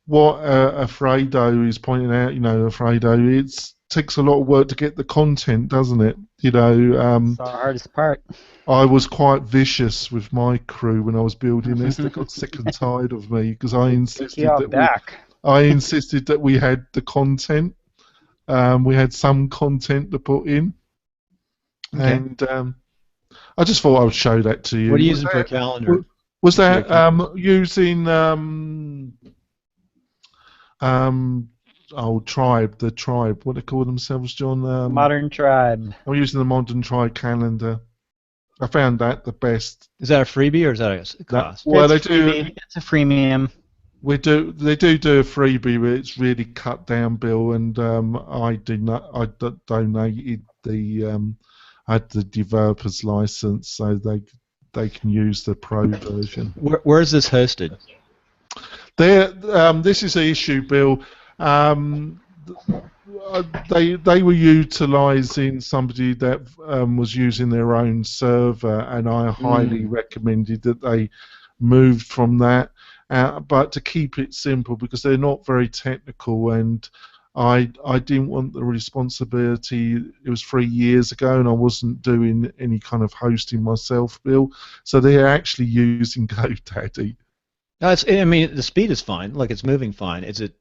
what Alfredo is pointing out, Alfredo, it takes a lot of work to get the content, doesn't it? It's the hardest part. I was quite vicious with my crew when I was building this. They got sick and tired of me because I insisted that we had the content. We had some content to put in, and I just thought I would show that to you. What are you using for a calendar? Was that using Tribe? The Tribe. What do they call themselves, John? Modern Tribe. I'm using the Modern Tribe calendar. I found that the best. Is that a freebie or is that a cost? Well, it's a freemium. They do a freebie, but it's really cut down, Bill. And I donated I had the developer's license, so they can use the pro version. Where is this hosted? This is the issue, Bill. they were utilising somebody that was using their own server, and I highly recommended that they moved from that. But to keep it simple, because they're not very technical, and I didn't want the responsibility. It was 3 years ago, and I wasn't doing any kind of hosting myself, Bill. So they're actually using GoDaddy. No, I mean, the speed is fine. Look, it's moving fine. Is it?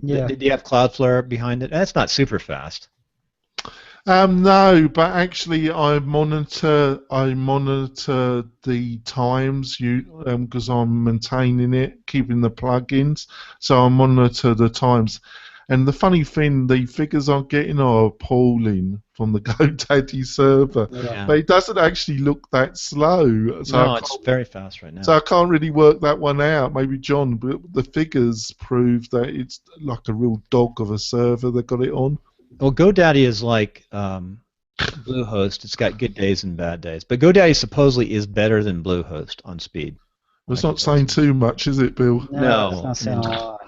Yeah. Did you have Cloudflare behind it? That's not super fast. No, but actually, I monitor the times because I'm maintaining it, keeping the plugins. So I monitor the times. And the funny thing, the figures I'm getting are appalling from the GoDaddy server. Yeah. But it doesn't actually look that slow. So No, it's very fast right now. So I can't really work that one out. Maybe John, but the figures prove that it's like a real dog of a server that got it on. Well, GoDaddy is like Bluehost. It's got good days and bad days. But GoDaddy supposedly is better than Bluehost on speed. It's not saying too much, is it, Bill? No. It's not saying a lot.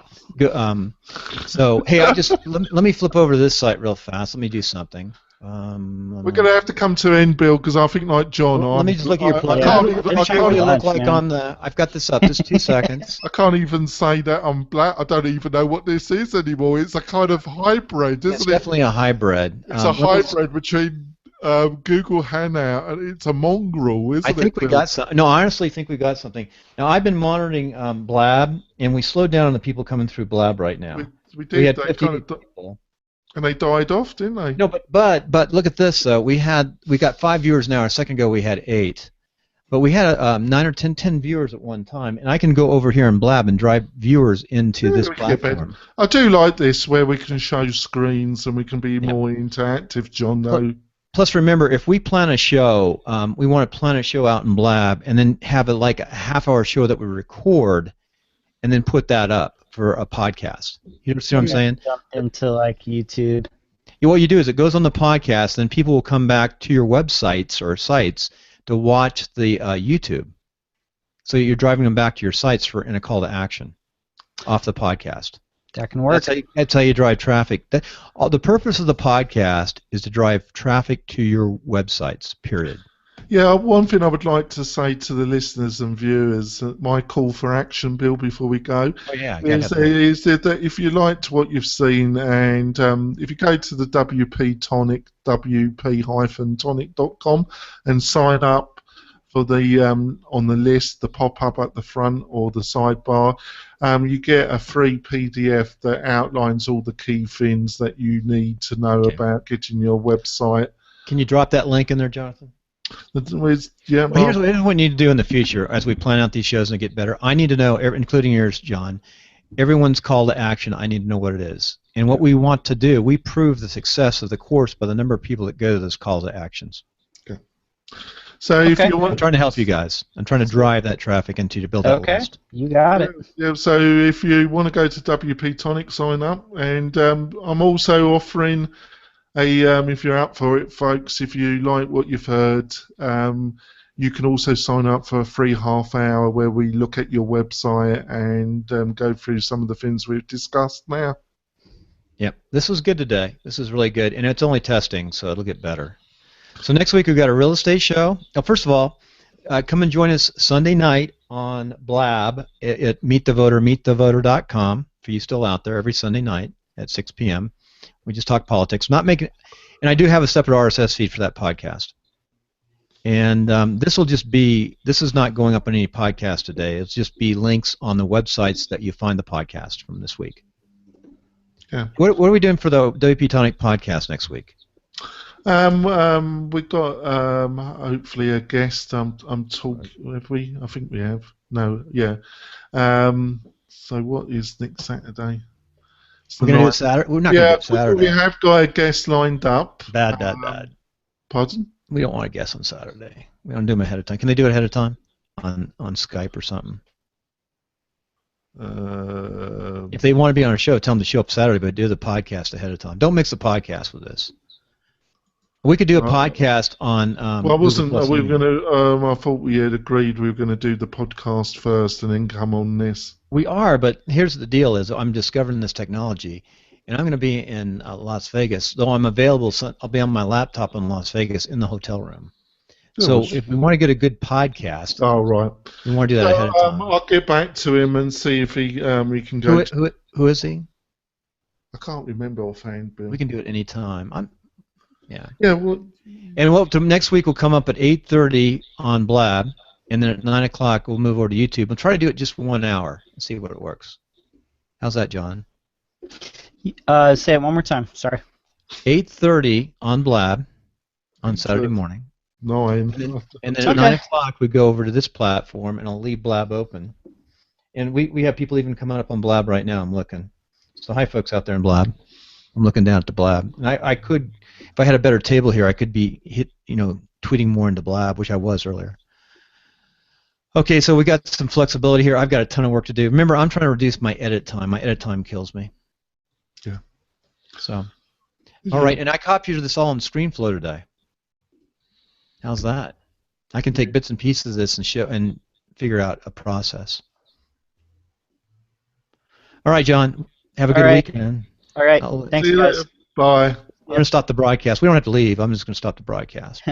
So, hey, let me flip over to this site real fast. Let me do something. We're going to have to come to end, Bill, because I think, like John, let me just look at your plug. I Let me show you what you look like man. on the. I've got this up. Just 2 seconds. I can't even say that I'm black. I don't even know what this is anymore. It's a kind of hybrid, It's isn't it? definitely a hybrid. It's a hybrid between Google Hangout and it's a mongrel, isn't it? I think we got some. No, I honestly think we got something. Now, I've been monitoring Blab, and we slowed down on the people coming through Blab right now. We did. We had They 50 kind of, people. and they died off, didn't they? No, but look at this. We got 5 viewers now. A second ago we had 8, but we had 9 or 10 viewers at one time. And I can go over here in Blab and drive viewers into this we can get better. platform. I do like this where we can show screens and we can be more interactive, John. Though. Plus, remember, if we plan a show, we want to plan a show out in Blab and then have a half-hour show that we record, and then put that up for a podcast. You see what I'm saying? Jump into like YouTube. What you do is it goes on the podcast, then people will come back to your websites or sites to watch the YouTube. So you're driving them back to your sites in a call to action off the podcast. That can work. That's how you drive traffic. The purpose of the podcast is to drive traffic to your websites, period. Yeah, one thing I would like to say to the listeners and viewers, my call for action, Bill, before we go, is that if you liked what you've seen, and if you go to the WP Tonic, wp-tonic.com, and sign up for the on the list, the pop-up at the front or the sidebar, you get a free PDF that outlines all the key things that you need to know about getting your website. Can you drop that link in there, Jonathan? Yeah, well, here's what we need to do in the future as we plan out these shows and get better. I need to know, including yours, John, everyone's call to action. I need to know what it is. And what we want to do, we prove the success of the course by the number of people that go to those call to actions. Okay. So if you want, I'm trying to help you guys. I'm trying to drive that traffic into to build that list. You got it. Yeah, so if you want to go to WP Tonic, sign up. And I'm also offering if you're up for it, folks, if you like what you've heard, you can also sign up for a free half-hour where we look at your website and go through some of the things we've discussed now. Yep, this was good today. This is really good, and it's only testing, so it'll get better. So next week we've got a real estate show. Now, first of all, come and join us Sunday night on Blab at meetthevoter.com, for you still out there, every Sunday night at 6 p.m. We just talk politics. Not making, and I do have a separate RSS feed for that podcast. And this is not going up on any podcast today. It'll just be links on the websites that you find the podcast from this week. Yeah. What are we doing for the WP Tonic podcast next week? We've got hopefully a guest. I'm talking. Have we? I think we have. No. Yeah. So what is next Saturday? We're going to do it Saturday? We're not going to do it Saturday. We have got a guest lined up. Bad. Pardon? We don't want to guess on Saturday. We don't do them ahead of time. Can they do it ahead of time on Skype or something? If they want to be on a show, tell them to show up Saturday, but do the podcast ahead of time. Don't mix the podcast with this. We could do a podcast on. Well, I wasn't. We were going to. I thought we had agreed we were going to do the podcast first and then come on this. We are, but here's the deal: is I'm discovering this technology, and I'm going to be in Las Vegas. Though I'm available, so I'll be on my laptop in Las Vegas in the hotel room. So Gosh. if we want to get a good podcast, Oh, right. we want to do that ahead of time. I'll get back to him and see if he can go. Who is he? I can't remember offhand, Bill. We can do it any time. Yeah. Yeah, well, And next week will come up at 8:30 on Blab, and then at 9 o'clock we'll move over to YouTube. We'll try to do it just for 1 hour and see what it works. How's that, John? Say it one more time. Sorry. 8:30 on Blab on Saturday morning. 9. And then at 9 o'clock we go over to this platform, and I'll leave Blab open. And we have people even coming up on Blab right now. I'm looking. So hi, folks out there in Blab. I'm looking down at the Blab. And I could, if I had a better table here, I could be tweeting more into Blab, which I was earlier. Okay, so we got some flexibility here. I've got a ton of work to do. Remember, I'm trying to reduce my edit time. My edit time kills me. Yeah. So, all right, and I copied this all in ScreenFlow today. How's that? I can take bits and pieces of this and show and figure out a process. All right, John. Have a good week, man. All right. Thanks, guys. Bye. We're going to stop the broadcast. We don't have to leave. I'm just going to stop the broadcast.